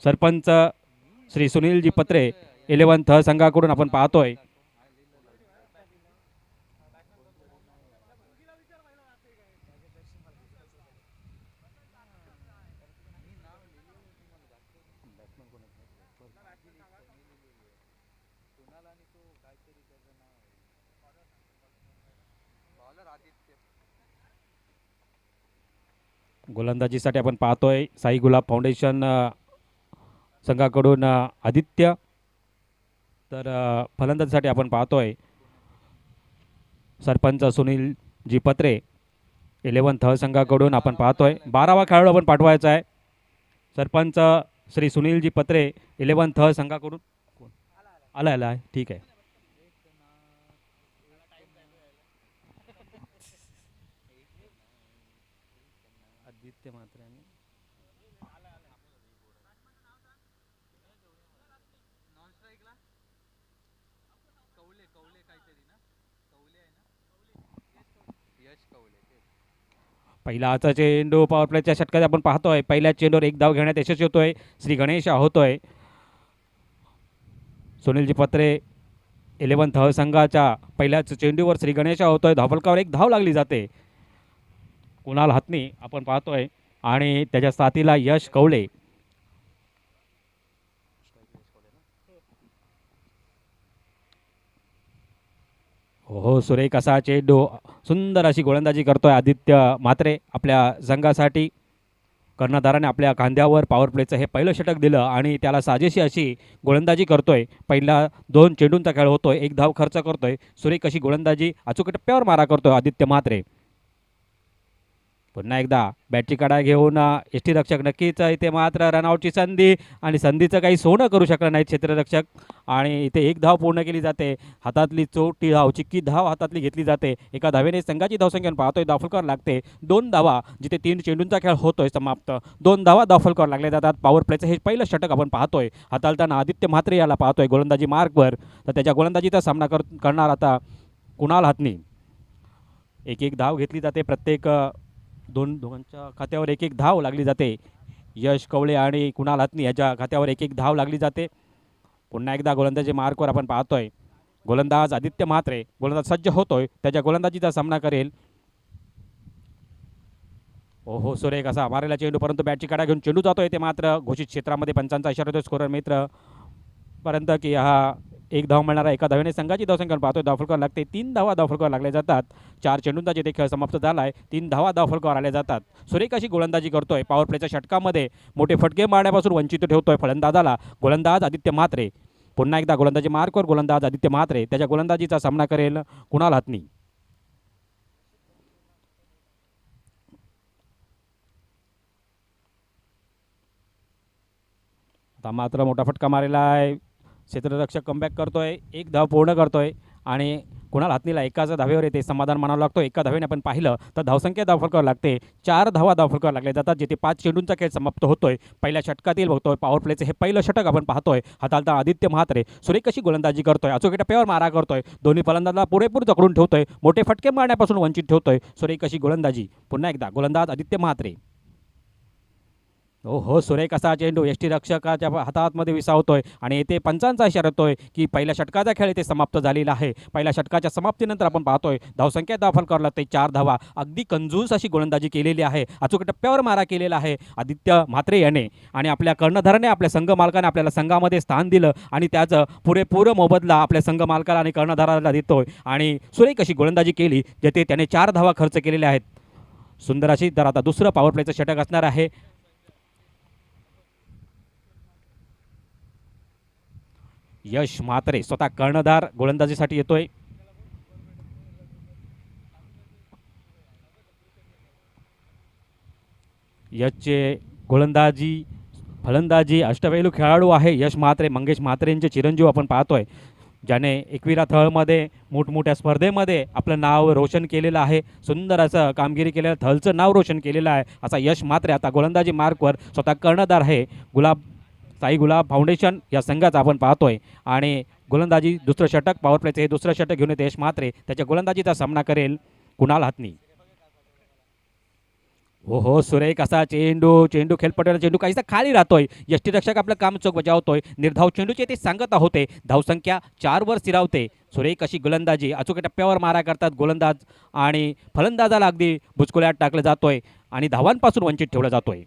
सरपंच श्री सुनीलजी पत्रे 11 थ संघाकडून आपण पाहतोय गोलंदाजीसाठी आपण पाहतोय साई गुलाब फाउंडेशन संघाकडून आदित्य, तर फलंदाजीसाठी आपण पाहतोय सरपंच सुनील जी पत्रे 11 थ संघाकडून आपण पाहतोय 12वा खेळाडू आपण पाठवायचा आहे. सरपंच श्री सुनीलजी पत्रे 11 थ संघाकडून आला ठीक आहे. आदित्य मात्रे पहिला आजचा चेंडू पॉवर प्लेच्या षटकात आपण पाहतोय. पहिल्या चेंडूवर एक धाव घेण्यात यशस्वी होतोय. श्री गणेश होतोय. सुनीलजी पत्रे 11 थ संघाच्या पहिल्याच चेंडूवर श्री गणेश होतोय. धावफलकावर एक धाव लागली जाते. कुणाल हातनी आपण पाहतोय आणि त्याच्या साथीला यश कवले. हो सुरेख असा चेंडू, सुंदर अशी गोलंदाजी करतोय आदित्य म्हात्रे आपल्या संघासाठी. कर्णधाराने आपल्या खांद्यावर पॉवर प्लेचं हे पहिलं षटक दिलं आणि त्याला साजेशी अशी गोलंदाजी करतोय. पहिला 2 चेंडूंचा खेळ होतोय, एक धाव खर्च करतोय. सुरेख अशी गोलंदाजी, अचूक टप्प्यावर मारा करतोय आदित्य म्हात्रे. पुन्हा एकदा बॅटची काढा घेऊन यष्टीरक्षक नक्कीच इथे मात्र रनआउटची संधी आणि संधीचं काही सोनं करू शकलं नाही क्षेत्ररक्षक. आणि इथे एक धाव पूर्ण केली जाते. हातातली चोटी धाव, चिक्की धाव हातातली घेतली जाते. एका धावेने संघाची धावसंख्या पाहतोय धावफलकावर लागते 2 धावा. जिथे 3 चेंडूंचा खेळ होतोय समाप्त, 2 धावा धावफलकावर लागल्या जातात. पॉवर प्लेचं हे पहिलं षटक आपण पाहतोय. हाताळताना आदित्य म्हात्रे याला पाहतोय गोलंदाजी मार्कवर. तर त्याच्या गोलंदाजीचा सामना करणार आता कुणाल हातनी. एक धाव घेतली जाते. प्रत्येक दोघांच्या खात्यावर एक धाव लागली जाते. यश कवळे आणि कुणाल हातनी याच्या खात्यावर एक धाव लागली जाते. पुन्हा एकदा गोलंदाजी मार्कवर आपण पाहतोय. गोलंदाज आदित्य म्हात्रे गोलंदाज सज्ज होतोय. त्याच्या गोलंदाजीचा सामना करेल. ओहो सुरेख असा मारेला चेंडू, परंतु बॅटची काढा घेऊन चेंडू जातोय. ते मात्र घोषित क्षेत्रामध्ये पंचांचा इशारा होतो स्कोरर मित्र पर्यंत की हा एक धाव मिळणारा. एका धावेने संघाची धावसंख्या पाहतोय धावफलकावर लागते. 3 धावा धावफलकावर लागल्या जातात. 4 चेंडूंचा जिथे खेळ समाप्त झाला आहे 3 धावा धावफलकावर आल्या जातात. सुरेख अशी गोलंदाजी करतोय. पॉवर प्लेच्या षटकामध्ये मोठे फटके मारण्यापासून वंचित ठेवतोय फलंदाजाला गोलंदाज आदित्य म्हात्रे. पुन्हा एकदा गोलंदाजी मार्कवर गोलंदाज आदित्य म्हात्रे. त्याच्या गोलंदाजीचा सामना करेल कुणाल हातनी. आता मात्र मोठा फटका मारलेला आहे. क्षेत्ररक्षक कमबॅक करतोय. एक धाव पूर्ण करतोय आणि कुणाल हातनीला एकाच धावेवर येते समाधान मानावं लागतो. एका धावेने आपण पाहिलं तर धावसंख्या धावफलकावर लागते. 4 धावा धावफलकावर लागल्या जातात. जिथे 5 चेंडूंचा खेळ समाप्त होतोय. पहिल्या षटकातील बघतोय पॉवर प्लेचे हे पहिलं षटक आपण पाहतोय. हाताळता आदित्य म्हात्रे सुरेख अशी गोलंदाजी करतोय. अचूक टप्प्यावर मारा करतोय. दोन्ही फलंदाजाला पुरेपूर जखडून ठेवतोय. मोठे फटके मारण्यापासून वंचित ठेवतोय. सुरेख अशी गोलंदाजी. पुन्हा एकदा गोलंदाज आदित्य म्हात्रे. हो सुरेख असा चेंडू यष्टीरक्षकाच्या हातामध्ये विसावतोय आणि येथे पंचांचा इशारा होतोय की पहिल्या षटकाचा खेळ इथे समाप्त झालेला आहे. पहिल्या षटकाच्या समाप्तीनंतर आपण पाहतोय धावसंख्या धावफलकावर लागते 4 धावा. अगदी कंजूस अशी गोलंदाजी केलेली आहे. अचूक टप्प्यावर मारा केलेला आहे आदित्य म्हात्रे याने आणि आपल्या कर्णधाराने आपल्या संघ मालकाने आपल्याला संघामध्ये स्थान दिलं आणि त्याचं पुरेपूर मोबदला आपल्या संघ मालकाला आणि कर्णधाराला देतोय. आणि सुरेख अशी गोलंदाजी केली जिथे त्याने 4 धावा खर्च केलेल्या आहेत. सुंदर अशी. तर आता दुसरं पॉवर प्लेचं षटक असणार आहे. यश म्हात्रे स्वतः कर्णधार गोलंदाजीसाठी येतोय. यशचे गोलंदाजी फलंदाजी अष्टपैलू खेळाडू आहे यश म्हात्रे. मंगेश म्हात्रेंचे चिरंजीव आपण पाहतोय, ज्याने 21 थळमध्ये मोठमोठ्या स्पर्धेमध्ये आपलं नाव रोशन केलेलं आहे. सुंदर असं कामगिरी केलेलं, थळचं नाव रोशन केलेलं आहे असा यश म्हात्रे आता गोलंदाजी मार्कवर स्वतः कर्णधार आहे. साई गुलाब फाउंडेशन या संघाचा आपण पाहतोय आणि गोलंदाजी दुसरं षटक पॉवर प्लेचं हे दुसरं षटक घेऊन येते यश म्हात्रे. त्याच्या गोलंदाजीचा सामना करेल कुणाल हातनी. हो हो, सुरेख असा चेंडू चेंडू खेळपट्टीवर चेंडू काहीसा खाली राहतोय. यष्टीरक्षक आपलं काम चोख बजावतोय. निर्धाव चेंडूचे ते सांगत होते. धावसंख्या 4 वर स्थिरावते. सुरेख अशी गोलंदाजी अचूक टप्प्यावर मारा करतात गोलंदाज आणि फलंदाजाला अगदी बुचकुल्यात टाकलं जातोय आणि धावांपासून वंचित ठेवलं जातोय.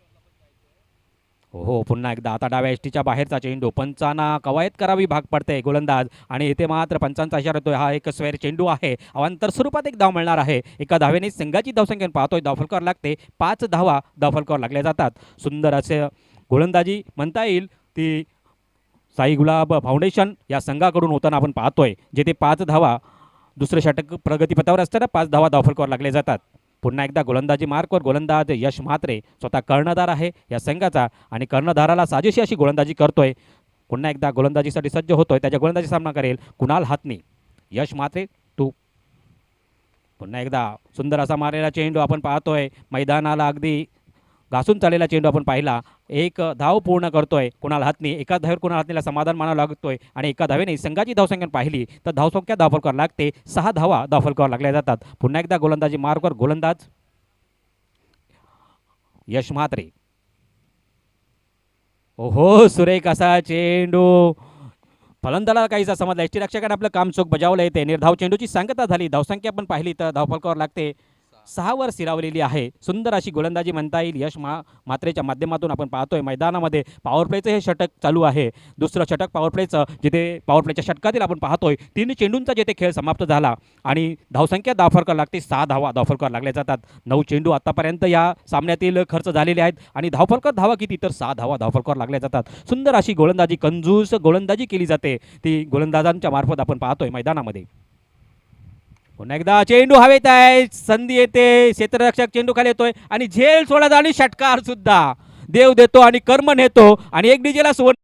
हो हो, पुन्हा एकदा आता डाव्या एसटीच्या बाहेरचा चेंडू पंचांना कवायत करावी भाग पडते गोलंदाज आणि इथे मात्र पंचांचा इशारा येतोय. हा एक स्वेर चेंडू आहे. अवांतर स्वरूपात एक धाव मिळणार आहे. एका धावेने संघाची धावसंख्या पाहतोय. धावफलकावर लागते 5 धावा धावफलकावर लागल्या जातात. सुंदर असे गोलंदाजी म्हणता येईल ती साई गुलाब फाउंडेशन या संघाकडून होताना आपण पाहतोय. जिथे 5 धावा दुसरं षटक प्रगतीपथावर असताना 5 धावा धावफलकावर लागल्या जातात. पुन्हा एकदा गोलंदाजी मार्कवर गोलंदाज यश म्हात्रे स्वतः कर्णधार आहे या संघाचा आणि कर्णधाराला साजेशी अशी गोलंदाजी करतोय. पुन्हा एकदा गोलंदाजीसाठी सज्ज होतोय. त्याच्या गोलंदाजी सामना करेल कुणाल हातनी. यश म्हात्रे तू पुन्हा एकदा सुंदर असा मारलेला चेंडू आपण पाहतोय. मैदानाला अगदी घासून चाललेला चेंडू आपण पाहिला. एक धाव पूर्ण करतोय कुणाल हातनी. एका धावेवर कुणाल हातनीला समाधान मानावं लागतोय आणि एका धावेने संघाची धावसंख्या पाहिली तर धावसंख्या धावफलकावर लागते. 6 धावा धावफलकावर लागल्या जातात. पुन्हा एकदा गोलंदाजी मार्कवर गोलंदाज यश म्हात्रे. ओहो, सुरेख असा चेंडू फलंदाला काहीसा समजला. यष्टीरक्षकाने आपलं काम चोख बजावलं येते. निर्धाव चेंडूची सांगता झाली. धावसंख्या पण पाहिली तर धावफलकावर लागते 6 वर स्थिरावलेली आहे. सुंदर अशी गोलंदाजी म्हणता येईल. यश म्हात्रेच्या माध्यमातून आपण पाहतोय मैदानामध्ये पॉवर प्लेचं हे षटक चालू आहे. दुसरं षटक पॉवर प्लेचं जिथे पॉवर प्लेच्या षटकातील आपण पाहतोय 3 चेंडूंचा जिथे खेळ समाप्त झाला आणि धावसंख्या धावफलकावर लागते. 6 धावा धावफलकावर लागल्या जातात. 9 चेंडू आतापर्यंत या सामन्यातील खर्च झालेले आहेत आणि धावफलकावर धावा किती तर 6 धावा धावफलकावर लागल्या जातात. सुंदर अशी गोलंदाजी कंजूस गोलंदाजी केली जाते ती गोलंदाजांच्या मार्फत आपण पाहतोय मैदानामध्ये. पुन्हा एकदा चेंडू हवेत आहे. संधी येते. क्षेत्ररक्षक चेंडू खाली येतोय आणि झेल सोडत आणि षटकार सुद्धा देव देतो आणि कर्म नेतो आणि एक डीजेला सुवर्ण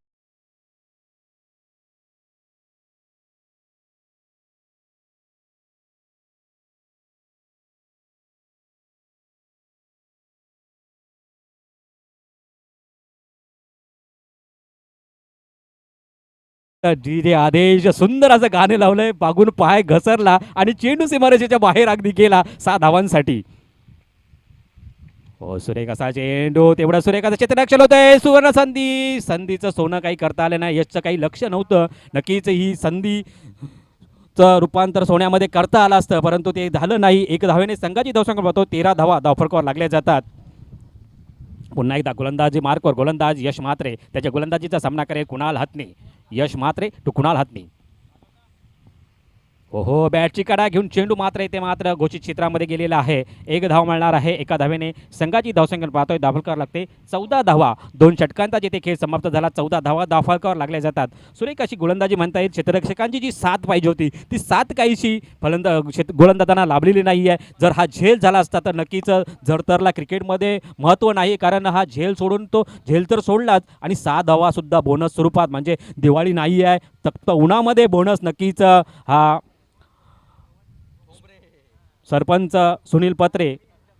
डीजे आदेश सुंदर असं गाणं लावलंय. मागून पाय घसरला आणि चेंडू सीमारेषेच्या बाहेर अगदी गेला 6 धावांसाठी. हो, सुरेख असा चेंडू तेवढा सुरेख असं क्षेत्ररक्षण होतंय. सुवर्ण संधी. संधीचं सोनं काही करता आलं नाही. यशचं काही लक्ष नव्हतं. नक्कीच ही संधीचं रूपांतर सोन्यामध्ये करता आलं असतं परंतु ते झालं नाही. एक धावेने संघाची धावसंख्या पाहतो 13 धावा धावफलकावर लागल्या जातात. पुन्हा एकदा गोलंदाजी मार्कवर गोलंदाज यश म्हात्रे. त्याच्या गोलंदाजीचा सामना करेल कुणाल हातनी. यश म्हात्रे टू कुणाल हातनी. ओहो, बॅटची कडा घेऊन चेंडू मात्र येते मात्र घोषित क्षेत्रामध्ये गेलेला आहे. एक धाव मिळणार आहे. एका धावेने संघाची धावसंख्या पाहतोय धावफलकावर लागते 14 धावा. 2 षटकांचा जिथे खेळ समाप्त झाला 14 धावा धावफलकावर लागल्या जातात. सुरेख अशी गोलंदाजी म्हणता येईल. क्षेत्ररक्षकांची जी साथ पाहिजे होती ती साथ काहीशी गोलंदाजांना लाभलेली नाही आहे. जर हा झेल झाला असता तर नक्कीच झडतरला क्रिकेटमध्ये महत्त्व नाही कारण हा झेल सोडून तो झेल तर सोडलाच आणि 6 धावासुद्धा बोनस स्वरूपात म्हणजे दिवाळी नाही आहे फक्त उन्हामध्ये बोनस नक्कीच हा सरपंच सुनील पत्रे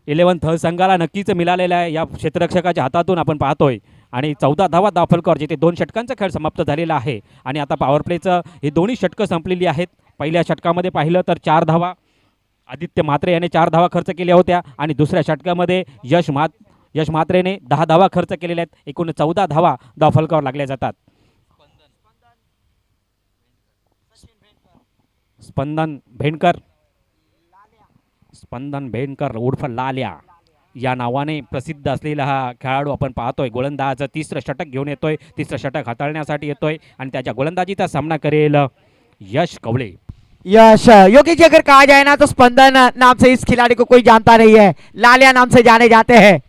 11th संघाला नक्कीच मिळालेला आहे या क्षेत्ररक्षकाच्या हातातून आपण पाहतोय. आणि 14 धावा धावफलकावर जिथे 2 षटकांचा खेळ समाप्त झालेला आहे आणि आता पॉवर प्लेचं हे दोन्ही षटकं संपलेली आहेत. पहिल्या षटकामध्ये पाहिलं तर 4 धावा आदित्य म्हात्रे याने 4 धावा खर्च केल्या होत्या आणि दुसऱ्या षटकामध्ये यश म्हात्रेने 10 धावा खर्च केलेल्या आहेत. एकूण 14 धावा धावफलकावर लागल्या जातात. स्पंदन भेंडकर उर्फ लाल्या या नावाने प्रसिद्ध असलेला हा खेळाडू आपण पाहतोय. गोलंदाज 3रं षटक घेऊन येतोय. 3रं षटक हाताळण्यासाठी येतोय आणि त्याच्या गोलंदाजीचा सामना करेल यश कवळे. यश योगी जी अगर कहा जाए ना तो स्पंदन नाम से इस खिलाड़ी को कोई जानता नहीं है. लालिया नाम से जाने जाते हैं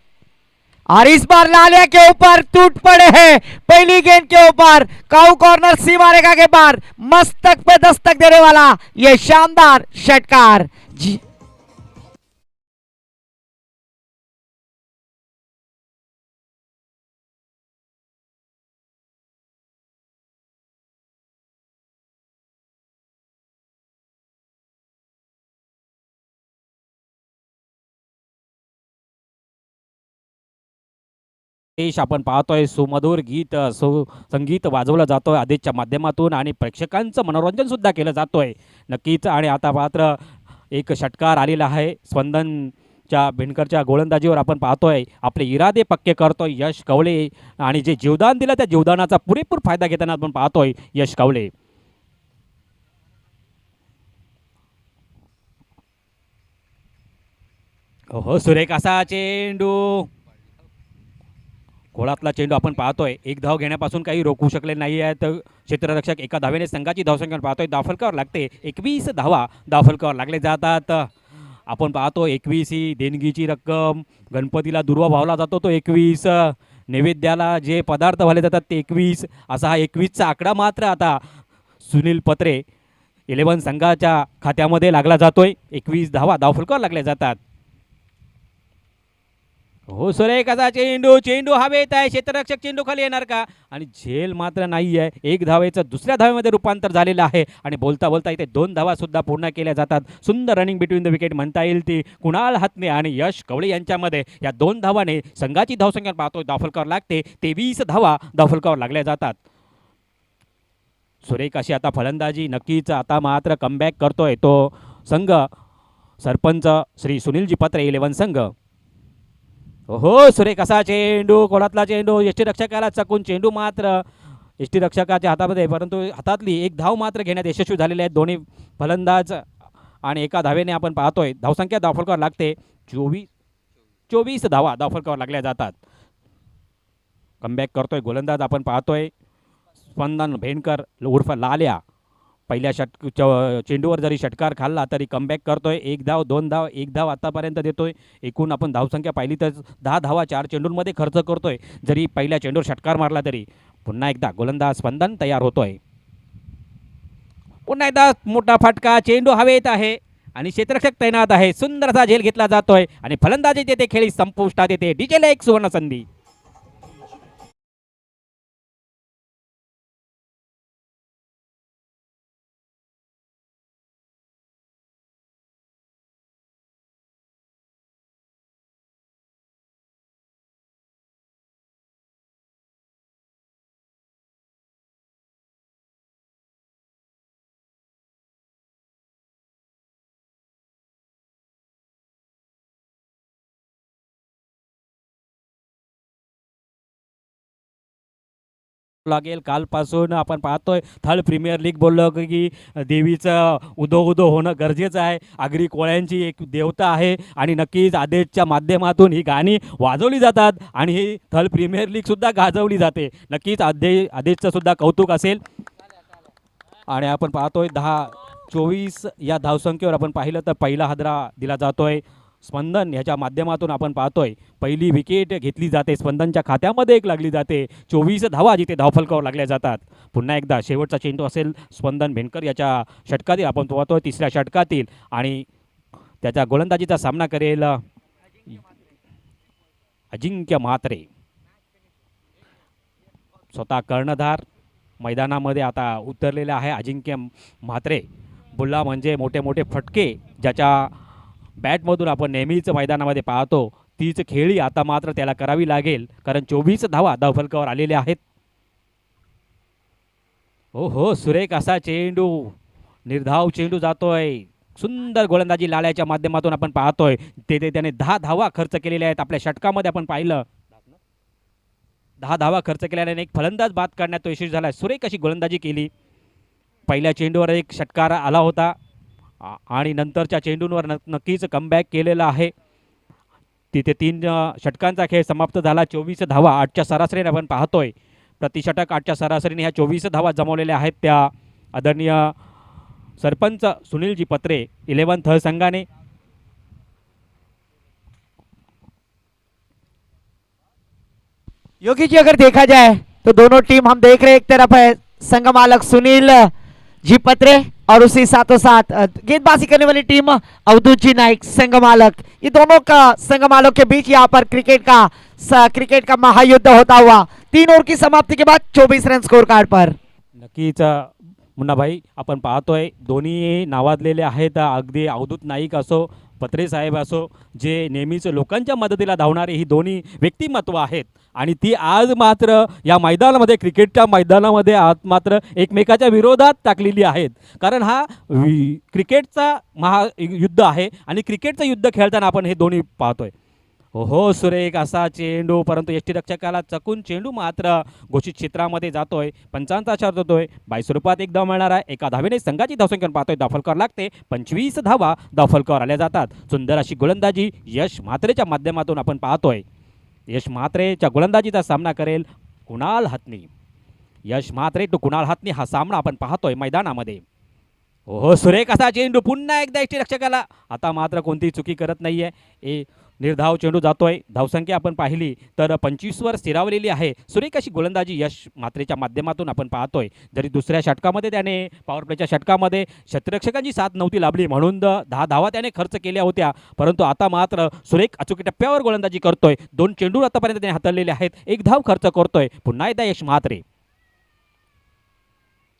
और इस बार लालिया के ऊपर टूट पड़े हैं. पहली गेंद के ऊपर काउ कॉर्नर सीमा रेखा के पार मस्तक पे दस्तक देने वाला ये शानदार षटकार. देश आपण पाहतोय सुमधुर गीत संगीत वाजवलं जातोय आदेशच्या माध्यमातून आणि प्रेक्षकांचं मनोरंजन सुद्धा केलं जातोय नक्कीच. आणि आता मात्र एक षटकार आलेला आहे. स्पंदन च्या भेंडकरच्या गोलंदाजीवर आपण पाहतोय आपले इरादे पक्के करतोय यश कवळे आणि जे जीवदान दिलं त्या जीवदानाचा पुरेपूर फायदा घेताना आपण पाहतोय यश कवळे. हो सुरेख असा चेंडू, गोळातला चेंडू आपण पाहतोय. एक धाव घेण्यापासून काही रोखू शकले नाही आहेत क्षेत्ररक्षक. एका धावेने संघाची धावसंख्या पाहतोय. धावफलकावर लागते 21 धावा, धावफलकावर लागले जातात. आपण पाहतो 21 ही देणगीची रक्कम, गणपतीला दुर्वा वाहला जातो तो 21, नैवेद्याला जे पदार्थ वाहिले जातात ते 21, असा हा 21चा आकडा मात्र आता सुनील पत्रे 11 संघाच्या खात्यामध्ये लागला जातोय. 21 धावा धावफलकावर लागल्या जातात. हो सुरेख असा चेंडू, चेंडू हवेत आहे. क्षेत्ररक्षक चेंडू खाली येणार का? आणि झेल मात्र नाही आहे. एक धावेचं दुसऱ्या धावेमध्ये रूपांतर झालेलं आहे आणि बोलता बोलता इथे 2 धावा सुद्धा पूर्ण केल्या जातात. सुंदर रनिंग बिटवीन द विकेट म्हणता येईल ती कुणाल हातने आणि यश कवळे यांच्यामध्ये. या 2 धावाने संघाची धावसंख्या पाहतोय धावफलकावर लागते 23 धावा धावफलकावर लागल्या जातात. सुरेख अशी आता फलंदाजी नक्कीच आता मात्र कमबॅक करतोय तो संघ, सरपंच श्री सुनीलजी पत्रे 11 संघ. हो सुरेख असा चेंडू, कोणातला चेंडू, यष्टीरक्षकाला चकून चेंडू मात्र यष्टीरक्षकाच्या हातामध्ये, परंतु हातातली एक धाव मात्र घेण्यात यशस्वी झालेले आहेत दोन्ही फलंदाज. आणि एका धावेने आपण पाहतोय धावसंख्या धावफलकावर लागते 24 धावा धावफलकावर लागल्या जातात. कमबॅक करतोय गोलंदाज आपण पाहतोय स्पंदन भेंडकर उर्फ लाल्या. पहिल्या चेंडूवर जरी षटकार खाल्ला तरी कमबॅक करतोय. 1 धाव, 2 धाव, 1 धाव आतापर्यंत देतोय. एकूण आपण धावसंख्या पाहिली तर 10 धावा 4 चेंडूंमध्ये खर्च करतोय. जरी पहिल्या चेंडूवर षटकार मारला तरी पुन्हा एकदा गोलंदाज स्पंदन तयार होतोय. पुन्हा एकदा मोठा फटका, चेंडू हवेत आहे आणि क्षेत्ररक्षक तैनात आहे. सुंदर असा झेल घेतला जातोय आणि फलंदाजी तेथे खेळी संपुष्टात येते. डीजेला एक सुवर्ण संधी. लागेल. कालपासून आपण पाहतोय थर्ड प्रीमियर लीग बोललो की देवीचं उदो उदो होणं गरजेचं आहे. आगरी कोळ्यांची एक देवता आहे आणि नक्कीच आदेशच्या माध्यमातून ही गाणी वाजवली जातात आणि ही थर्ड प्रीमियर लीगसुद्धा गाजवली जाते. नक्कीच आदेशचं सुद्धा कौतुक असेल. आणि आपण पाहतोय 10-24 या धावसंख्येवर आपण पाहिलं तर पहिला हादरा दिला जातोय स्पंदन ह्याच्या माध्यमातून. आपण पाहतोय पहिली विकेट घेतली जाते, स्पंदनच्या खात्यामध्ये एक लागली जाते. 24 धावा जिथे धावफलकावर लागल्या जातात. पुन्हा एकदा शेवटचा चेंडू असेल स्पंदन भेंडकर याच्या षटकातील, आपण पाहतोय तिसऱ्या षटकातील आणि त्याच्या गोलंदाजीचा सामना करेल अजिंक्य म्हात्रे. स्वतः कर्णधार मैदानामध्ये आता उतरलेला आहे अजिंक्य म्हात्रे. बुल्ला म्हणजे मोठे मोठे फटके ज्याच्या बॅटमधून आपण नेहमीच मैदानामध्ये पाहतो तीच खेळी आता मात्र त्याला करावी लागेल, कारण 24 धावा धावफलकावर आलेल्या आहेत. हो हो सुरेख असा चेंडू, निर्धाव चेंडू जातोय. सुंदर गोलंदाजी लाल्याच्या माध्यमातून आपण पाहतोय. तेथे त्याने 10 धावा खर्च केलेल्या आहेत. आपल्या षटकामध्ये आपण पाहिलं 10 धावा खर्च केल्याने एक फलंदाज बाद करण्यात तो यशस्वी झाला. सुरेख अशी गोलंदाजी केली. पहिल्या चेंडूवर एक षटकार आला होता आणि नंतरच्या चेंडूंवर नक्कीच कमबॅक केलेला आहे. तिथे 3 षटकांचा खेळ समाप्त झाला. 24 धावा 8च्या सरासरीने आपण पाहतोय. प्रतिषटक 8च्या सरासरीने ह्या 24 धावा जमवलेल्या आहेत त्या आदरणीय सरपंच सुनीलजी पत्रे 11 थळ संघाने. योगी जी अगर देखा जाए तो दोनों टीम हम देख रहे हैं, एक तरफ है संघ मालक सुनील जी पत्रे और उसी साथों साथ गेंदबाजी करने वाली टीम अवधूत जी नाइक संघ मालक. ये दोनों का संघ मालक के बीच यहाँ पर क्रिकेट का महायुद्ध होता हुआ 3 ओवर की समाप्ति के बाद 24 रन स्कोर कार्ड पर. नक्कीच मुन्नाभाई आपण पाहतोय दोन्ही नावाजलेले आहेत. अगदी अवधूत नाईक असो पत्रे साहेब असो, जे नेहमीच लोकांच्या मदतीला धावणारे ही दोन्ही व्यक्तिमत्व आहेत आणि ती आज मात्र या मैदानामध्ये क्रिकेटच्या मैदानामध्ये आज मात्र एकमेकाच्या विरोधात टाकलेली आहेत. कारण हा क्रिकेटचा महायुद्ध आहे आणि क्रिकेटचं युद्ध खेळताना आपण हे दोन्ही पाहतोय. हो सुरेख असा चेंडू, परंतु यष्टीरक्षकाला चकून चेंडू मात्र घोषित क्षेत्रामध्ये जातोय. पंचांचा शॉट होतोय. 22 स्वरूपात एक धाव मिळणार आहे. एका धावेने संघाची धावसंख्या पाहतोय. धावफलकावर लागते 25 धावा धावफलकावर आल्या जातात. सुंदर अशी गोलंदाजी यश म्हात्रेच्या माध्यमातून आपण पाहतोय. यश म्हात्रेच्या गोलंदाजीचा सामना करेल कुणाल हत्नी. यश म्हात्रे टू कुणाल हत्नी हा सामना आपण पाहतोय मैदानामध्ये. हो सुरेख असा चेंडू पुन्हा एकदा यष्टीरक्षकाला, आता मात्र कोणतीही चुकी करत नाहीये. निर्धाव चेंडू जातोय. धावसंख्या आपण पाहिली तर 25 वर स्थिरावलेली आहे. सुरेख अशी गोलंदाजी यश म्हात्रेच्या माध्यमातून आपण पाहतोय. जरी दुसऱ्या षटकामध्ये त्याने पॉवर प्लेच्या षटकामध्ये क्षेत्ररक्षकांची साथ नव्हती लाभली म्हणून 10 धावा त्याने खर्च केल्या होत्या, परंतु आता मात्र सुरेख अचूक टप्प्यावर गोलंदाजी करतोय. 2 चेंडू आतापर्यंत त्याने हाताळलेले आहेत. 1 धाव खर्च करतोय पुन्हा एकदा यश म्हात्रे.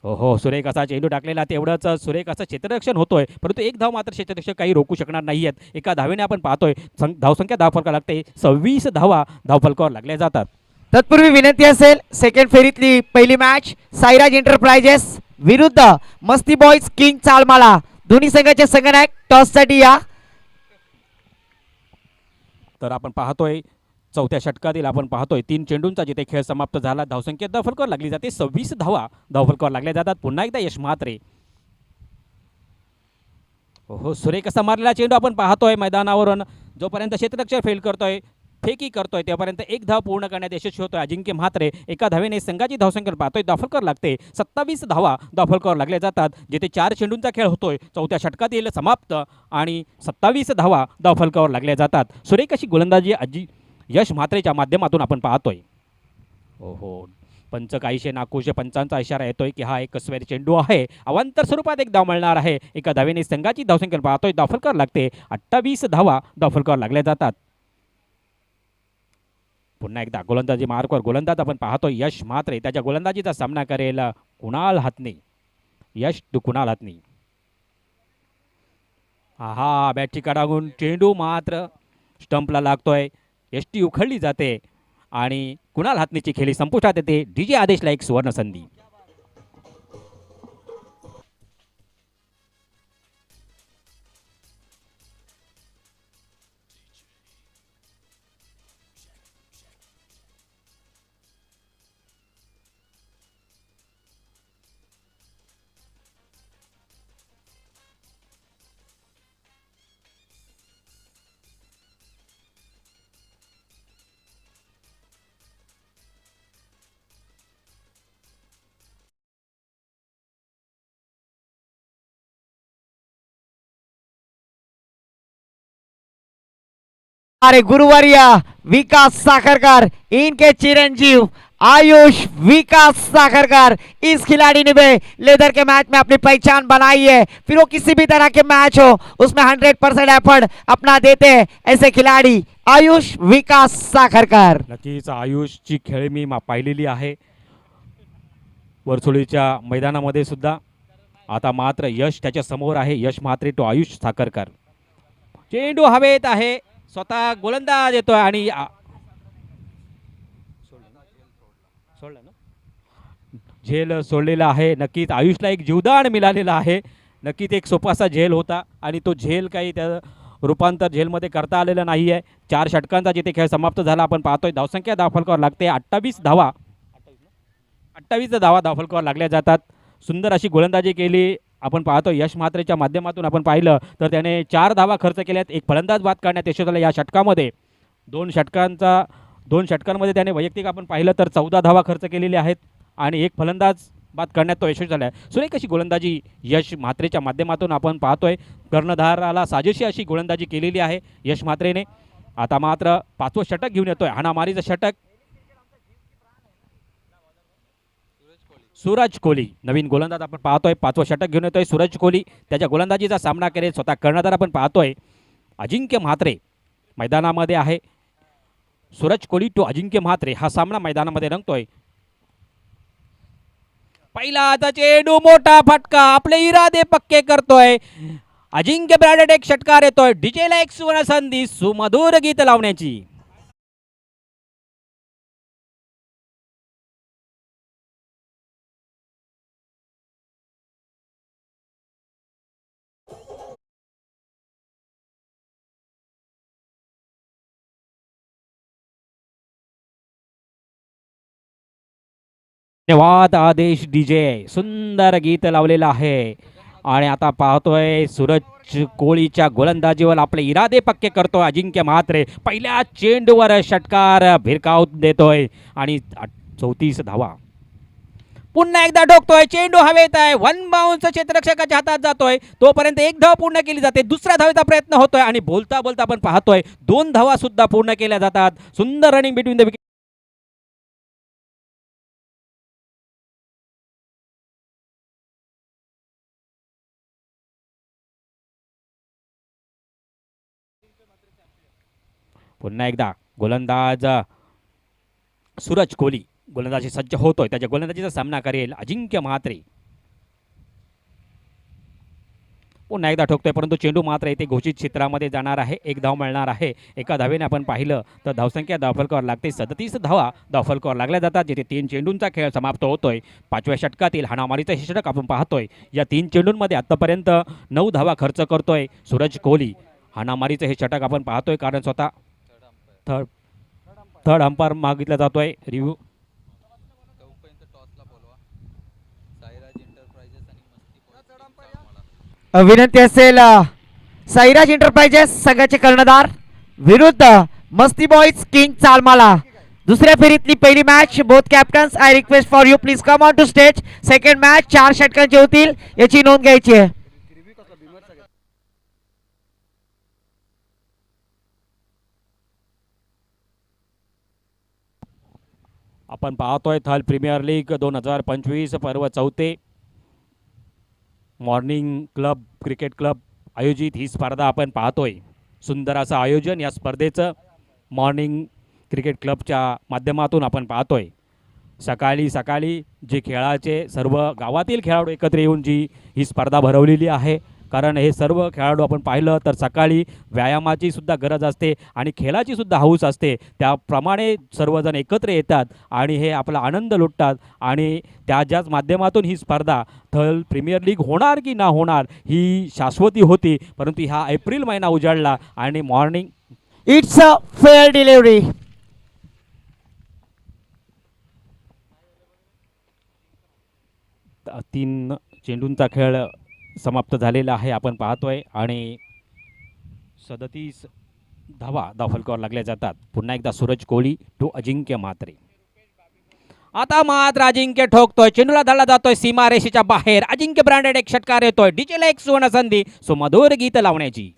हो सुरेख असा चेंडू टाकलेला, तेवढंच सुरेख असं क्षेत्ररक्षण होतोय, परंतु 1 धाव मात्र क्षेत्ररक्षक काही रोखू शकणार नाही आहेत. एका धावेने आपण पाहतोय धावसंख्या धावफलकावर लागते. 26 धावा धावफलकावर लागल्या जातात. तत्पूर्वी विनंती असेल, सेकंड फेरीतली पहिली मॅच साईराज एंटरप्राइजेस विरुद्ध मस्ती बॉयज किंग चालमाला. दोन्ही संघाचे संघनायक टॉससाठी या. तर आपण पाहतोय चौथ्या षटकातील आपण पाहतोय 3 चेंडूंचा जिथे खेळ समाप्त झाला. धावसंख्या धावफलकावर लागली जाते. 26 धावा धावफलकावर लागल्या जातात. पुन्हा एकदा यश म्हात्रे. हो सुरेख असा मारलेला चेंडू आपण पाहतोय मैदानावरून. जोपर्यंत क्षेत्ररक्षक फेल करतोय, फेकी करतोय, तेपर्यंत 1 धाव पूर्ण करण्यात यशस्वी होतोय अजिंक्य म्हात्रे. एका धावेने संघाची धावसंख्या पाहतोय धावफलकावर लागते. 27 धावा धावफलकावर लागल्या जातात. जिथे 4 चेंडूंचा खेळ होतोय चौथ्या षटकातील समाप्त आणि 27 धावा धावफलकावर लागल्या जातात. सुरेख अशी गोलंदाजी यश म्हात्रेच्या माध्यमातून आपण पाहतोय. हो पंच काहीशे नाखुशे, पंचांचा इशारा येतोय की हा एक स्वेर चेंडू आहे. अवांतर स्वरूपात 1 धाव मिळणार आहे. एका धावेने संघाची धावसंख्या पाहतोय धावफलकावर लागते. 28 धावा धावफलकावर लागल्या जातात. पुन्हा एकदा गोलंदाजी मार्कवर गोलंदाज आपण पाहतोय यश म्हात्रे. त्याच्या गोलंदाजीचा सामना करेल कुणाल हत्नी. यश टू कुणाल हत्नी. हा बॅटची कडागून चेंडू मात्र स्टंपला लागतोय. यष्टी उखळली जाते आणि कुणाल हत्नीची खेळी संपुष्टात येते. DJ आदेशला एक सुवर्ण संधी. अरे गुरुवर्य विकास साखरकर, इनके चिरंजीव आयुष विकास साखरकर, इस खिलाड़ी ने भी लेदर के मैच में अपनी पहचान बनाई है. फिर वो किसी भी तरह के मैच हो उसमें 100% एफर्ट अपना देते हैं ऐसे खिलाड़ी आयुष विकास साखरकर. नक्कीच आयुषची खेळ मी पाहिलेली आहे वर्सोळीच्या मैदानामध्ये सुद्धा. आता मात्र यश त्याच्या समोर आहे. यश म्हात्रे टू आयुष साखरकर. चेंडू हवेत आहे. स्वतः गोलंदाज येतोय आणि सोडला ना, झेल सोडलेला आहे. नक्कीच आयुषला एक जीवदान मिळालेलं आहे. नक्कीच एक सोपासा झेल होता आणि तो झेल काही त्या रूपांतर झेलमध्ये करता आलेलं नाही आहे. 4 षटकांचा जिथे खेळ समाप्त झाला आपण पाहतोय धावसंख्या धावफलकावर लागते. 28 धावा 28 धावा धावफलकावर लागल्या जातात. सुंदर अशी गोलंदाजी केली आपण पाहतो यश म्हात्रेच्या माध्यमातून. आपण पाहिलं तर त्याने 4 धावा खर्च केल्यात. एक फलंदाज बाद करण्यात यश झालं या षटकामध्ये. 2 षटकांमध्ये त्याने वैयक्तिक आपण पाहिलं तर 14 धावा खर्च केलेले आहेत आणि एक फलंदाज बाद करण्यात तो यशस्वी झाला आहे. सुरेख अशी गोलंदाजी यश म्हात्रेच्या माध्यमातून आपण पाहतोय. कर्णधाराला साजेशी अशी गोलंदाजी केलेली आहे यश म्हात्रेने. आता मात्र 5वं षटक घेऊन येतोय. हाणामारीचं षटक. सूरज कोहली नवीन गोलंदाज आपण पाहतोय. 5वं षटक घेऊन येतोय सूरज कोहली. त्याच्या गोलंदाजीचा सामना करेल स्वतः कर्णधार आपण पाहतोय अजिंक्य म्हात्रे मैदानामध्ये आहे. सूरज कोहली टू अजिंक्य म्हात्रे हा सामना मैदानामध्ये रंगतोय. पहिला चेंडू मोठा फटका आपले इरादे पक्के करतोय अजिंक्य ब्रँडेड एक षटकार येतोय. डीजेला एक सुवर्ण संधी सुमधुर गीत लावण्याची. धन्यवाद आदेश डीजे. सुंदर गीत लावलेलं आहे. आणि आता पाहतोय सूरज कोळीच्या गोलंदाजीवर आपले इरादे पक्के करतोय अजिंक्य म्हात्रे. पहिल्या चेंडूवर षटकार भिरकावून देतोय आणि 34 धावा. पुन्हा एकदा ठोकतोय. चेंडू हवेत आहे. वन बाउन्स क्षेत्ररक्षकाच्या हातात जातोय. तोपर्यंत एक धाव पूर्ण केली जाते. दुसऱ्या धावेचा प्रयत्न होतोय आणि बोलता बोलता आपण पाहतोय 2 धावा सुद्धा पूर्ण केल्या जातात. सुंदर रनिंग बिटवीन द विकेट. पुन्हा एकदा गोलंदाज सूरज कोहली गोलंदाजी सज्ज होतोय. त्याच्या गोलंदाजीचा सामना करेल अजिंक्य म्हात्रे. पुन्हा एकदा ठोकतोय परंतु चेंडू मात्र इथे घोषित क्षेत्रामध्ये जाणार आहे. एक धाव मिळणार आहे. एका धावेने आपण पाहिलं तर धावसंख्या धावफलकावर लागते. 37 धावा धावफलकावर लागल्या जातात. जिथे 3 चेंडूंचा खेळ समाप्त होतोय. 5व्या षटकातील हाणामारीचं हे षटक आपण पाहतोय. या 3 चेंडूंमध्ये आतापर्यंत 9 धावा खर्च करतोय सूरज कोहली. हाणामारीचं हे षटक आपण पाहतोय कारण स्वतः थर्ड अंपायर मागितला जातोय रिव्ह्यू. विनंती असेल साईराज एंटरप्राइजेस संघाचे कर्णधार विरुद्ध मस्ती बॉईज किंग चालमाला. दुसऱ्या फेरीतली पहिली match. Both captains I request for you please come on to stage. Second match 4 षटकांची होतील याची नोंद घ्यायची आहे. आपण पाहतोय थल प्रीमियर लीग 2025 पर्व 4 मॉर्निंग क्लब क्रिकेट क्लब आयोजित ही स्पर्धा आपण पाहतोय. सुंदर असं आयोजन या स्पर्धेचं मॉर्निंग क्रिकेट क्लबच्या माध्यमातून आपण पाहतोय. सकाळी सकाळी जे खेळाचे सर्व गावातील खेळाडू एकत्र येऊन जी ही स्पर्धा भरवलेली आहे. कारण हे सर्व खेळाडू आपण पाहिलं तर सकाळी व्यायामाची सुद्धा गरज असते आणि खेळाची सुद्धा हौस असते. त्याप्रमाणे सर्वजण एकत्र येतात आणि हे आपला आनंद लुटतात. आणि त्याच्याच माध्यमातून ही स्पर्धा थल प्रीमियर लीग होणार की ना होणार ही शाश्वती होती. परंतु हा एप्रिल महिना उजाडला आणि morning it's a fair delivery. तीन चेंडूंचा खेळ समाप्त झालेला आहे आपण पाहतोय आणि 37 धावा धावफलकावर लागल्या जातात. पुन्हा एकदा सूरज कोहली टू अजिंक्य म्हात्रे. आता मात्र अजिंक्य ठोकतोय. चेंडूला धरला जातोय सीमारेषेच्या बाहेर. अजिंक्य ब्रँडेड एक षटकार येतोय. डीजेला एक सुवर्ण संधी सुमधुर गीत लावण्याची.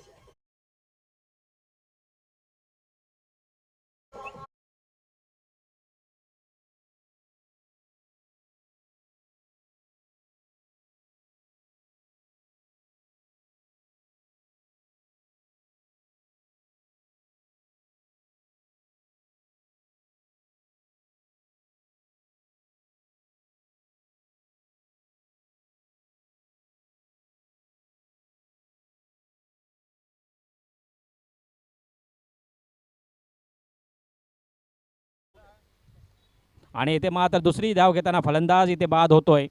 आणि इथे मात्र दुसरी धाव घेताना फलंदाज इथे बाद होतोय.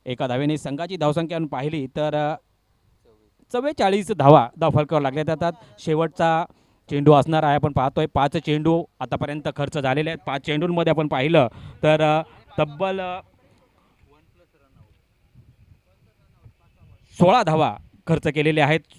एका धावेने संघाची धावसंख्या पाहिली तर 44 धावा धावफलकावर लागल्या जातात. शेवटचा चेंडू असणार आहे आपण पाहतोय. 5 चेंडू आतापर्यंत खर्च झालेले आहेत. 5 चेंडूंमध्ये आपण पाहिलं तर तब्बल 16 धावा खर्च केलेले आहेत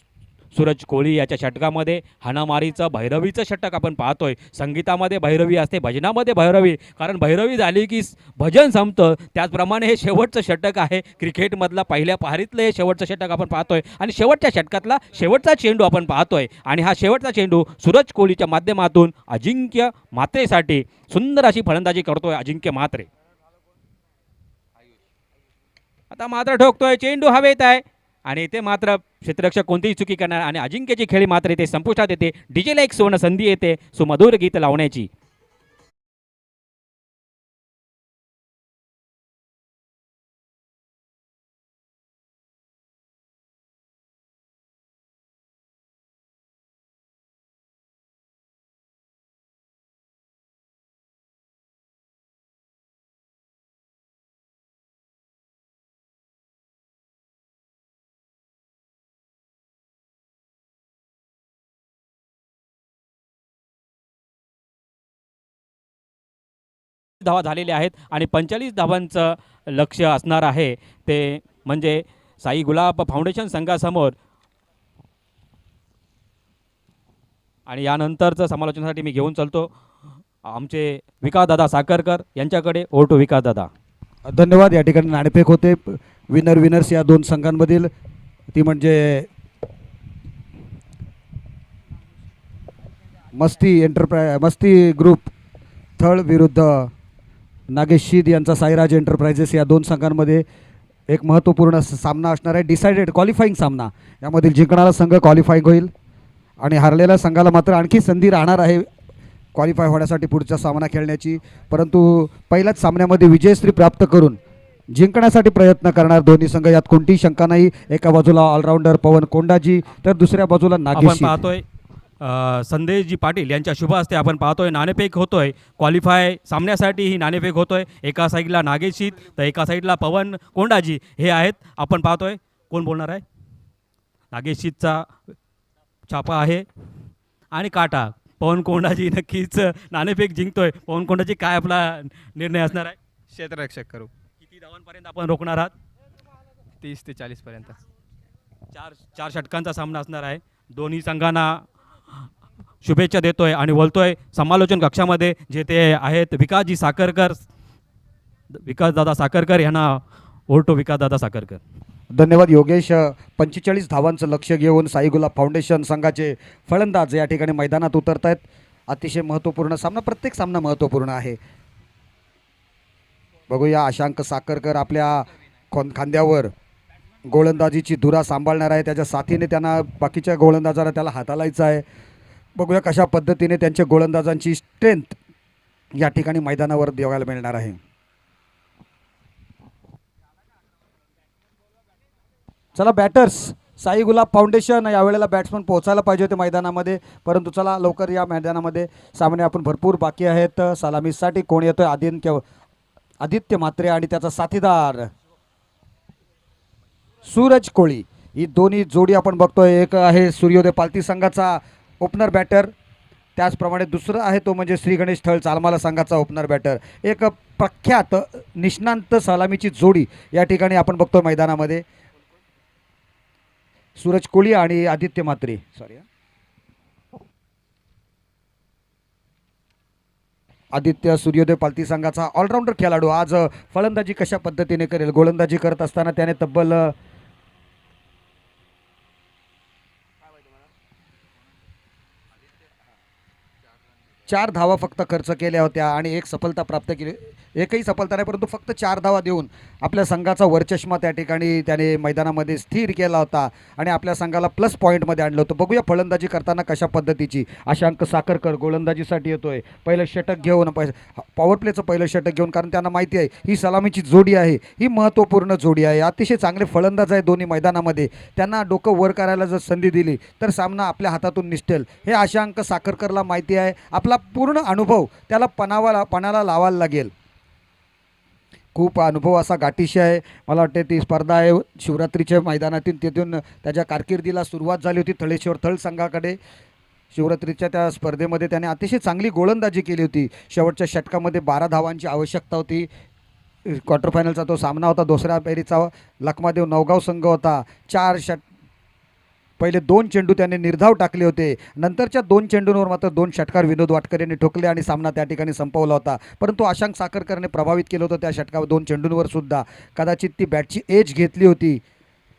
सूरज कोहली याच्या षटकामध्ये. हाणामारीचं भैरवीचं षटक आपण पाहतोय. संगीतामध्ये भैरवी असते, भजनामध्ये भैरवी. कारण भैरवी झाली की भजन संपतं. त्याचप्रमाणे हे शेवटचं षटक आहे क्रिकेटमधला. पहिल्या पारीतलं हे शेवटचं षटक आपण पाहतोय आणि शेवटच्या षटकातला शेवटचा चेंडू आपण पाहतोय. आणि हा शेवटचा चेंडू सूरज कोहलीच्या माध्यमातून अजिंक्य म्हात्रेसाठी सुंदर अशी फलंदाजी करतोय अजिंक्य म्हात्रे. आता मात्र ठोकतोय. चेंडू हवेत आहे आणि इथे मात्र क्षेत्ररक्षक कोणतीही चुकी करणार आणि अजिंक्यची खेळी मात्र इथे संपुष्टात येते. डीजेला एक सुवर्ण संधी येते सुमधुर गीत लावण्याची. धावा झालेल्या आहेत आणि 45 धावांचं लक्ष्य असणार आहे ते म्हणजे साई गुलाब फाउंडेशन संघासमोर. आणि यानंतरचं समालोचनासाठी मी घेऊन चालतो आमचे विकासदादा साखरकर यांच्याकडे. ओटो विकासदादा. धन्यवाद. या ठिकाणी नाणेफेक होते विनर्स या दोन संघांमधील. ती म्हणजे मस्ती ग्रुप थळ विरुद्ध नागेश शीद यांचा साईराज एंटरप्राइजेस या दोन संघांमध्ये एक महत्त्वपूर्ण सामना असणार आहे. डिसायडेड क्वालिफाईंग सामना. यामधील जिंकणारा संघ क्वालिफाईंग होईल आणि हरलेल्या संघाला मात्र आणखी संधी राहणार आहे क्वालिफाय होण्यासाठी पुढचा सामना खेळण्याची. परंतु पहिल्याच सामन्यामध्ये विजयश्री प्राप्त करून जिंकण्यासाठी प्रयत्न करणार दोन्ही संघ, यात कोणतीही शंका नाही. एका बाजूला ऑलराऊंडर पवन कोंडाजी तर दुसऱ्या बाजूला आपण नागेश. पाहतोय संदेशजी पाटील यांच्या शुभ हस्ते आपण पाहतोय नाणेफेक होतोय. क्वालिफाय सामन्यासाठी ही नाणेफेक होतोय. एका साईडला नागेश शीद तर एका साईडला पवन कोंडाजी हे आहेत. आपण पाहतोय कोण बोलणार आहे. नागेश शीदचा छापा आहे आणि काटा. पवन कोंडाजी नक्कीच नाणेफेक जिंकतोय. पवन कोंडाजी काय आपला निर्णय असणार आहे. क्षेत्ररक्षक करू. किती धावांपर्यंत आपण रोखणार आहात. 30 ते 40 पर्यंत. चार षटकांचा सामना असणार आहे. दोन्ही संघांना शुभेच्छा देतोय आणि बोलतोय समालोचन कक्षामध्ये जे ते आहेत विकासजी साखरकर, विकासदादा साखरकर यांना. ओरटो विकासदादा साखरकर. धन्यवाद योगेश. 45 धावांचं लक्ष घेऊन साई गुलाब फाउंडेशन संघाचे फलंदाज या ठिकाणी मैदानात उतरत आहेत. अतिशय महत्त्वपूर्ण सामना. प्रत्येक सामना महत्त्वपूर्ण आहे. बघूया आशांक साखरकर आपल्या खांद्यावर गोलंदाजीची धुरा सांभाळणार आहे. त्याच्या साथीने त्यांना बाकीच्या गोलंदाजाला त्याला हाताळायचं आहे. बघूया कशा पद्धतीने त्यांच्या गोलंदाजांची स्ट्रेंथ या ठिकाणी मैदानावर बघायला मिळणार आहे. चला बॅटर्स, साई गुलाब फाउंडेशन यावेळेला बॅट्समन पोहोचायला पाहिजे होते मैदानामध्ये, परंतु चला लवकर या मैदानामध्ये सामने आपण भरपूर बाकी आहेत. सलामीसाठी कोण येतोय. आदित्य म्हात्रे आणि त्याचा साथीदार सूरज कोळी. ही दोन्ही जोडी आपण बघतोय. एक आहे सूर्योदय पालती संघाचा ओपनर बॅटर, त्याचप्रमाणे दुसरं आहे तो म्हणजे श्री गणेश थळ चालमाला संघाचा ओपनर बॅटर. एक प्रख्यात निष्णांत सलामीची जोडी या ठिकाणी आपण बघतोय मैदानामध्ये. सूरज कोळी आणि आदित्य म्हात्रे. आदित्य सूर्योदय पालती संघाचा ऑलराऊंडर खेळाडू आज फलंदाजी कशा पद्धतीने करेल. गोलंदाजी करत असताना त्याने तब्बल 4 धावा फक्त खर्च केल्या होत्या आणि एक सफलता प्राप्त केली. एकही सफलता नाही, परंतु फक्त 4 धावा देऊन आपल्या संघाचा वरचष्मा त्या ठिकाणी त्याने मैदानामध्ये स्थिर केला होता आणि आपल्या संघाला प्लस पॉईंटमध्ये आणलं होतं. बघूया फलंदाजी करताना कशा पद्धतीची. आशांक साखरकर गोलंदाजीसाठी येतोय. पहिलं षटक घेऊन पॉवर प्लेचं पहिलं षटक घेऊन, कारण त्यांना माहिती आहे ही सलामीची जोडी आहे, ही महत्त्वपूर्ण जोडी आहे. अतिशय चांगले फलंदाज आहे दोन्ही मैदानामध्ये. त्यांना डोकं वर करायला जर संधी दिली तर सामना आपल्या हातातून निसटेल हे आशांक साखरकरला माहिती आहे. आपला पूर्ण अनुभव त्याला पणाला लावायला लागेल. खूप अनुभव असा गाठीशी आहे. मला वाटते ती स्पर्धा आहे शिवरात्रीच्या मैदानातील, तिथून त्याच्या कारकिर्दीला सुरुवात झाली होती थळेश्वर थळ संघाकडे. शिवरात्रीच्या त्या स्पर्धेमध्ये त्याने अतिशय चांगली गोलंदाजी केली होती. शेवटच्या षटकामध्ये 12 धावांची आवश्यकता होती. क्वार्टर फायनलचा तो सामना होता. दुसऱ्या फेरीचा लखमादेव नवगाव संघ होता. पहिले 2 चेंडू त्याने निर्धाव टाकले होते. नंतरच्या 2 चेंडूंवर मात्र 2 षटकार विनोद वाटकर यांनी ठोकले आणि सामना त्या ठिकाणी संपवला होता. परंतु आशांक साखरकरने प्रभावित केलं होतं त्या षटकावर 2 चेंडूंवर सुद्धा. कदाचित ती बॅटची एज घेतली होती,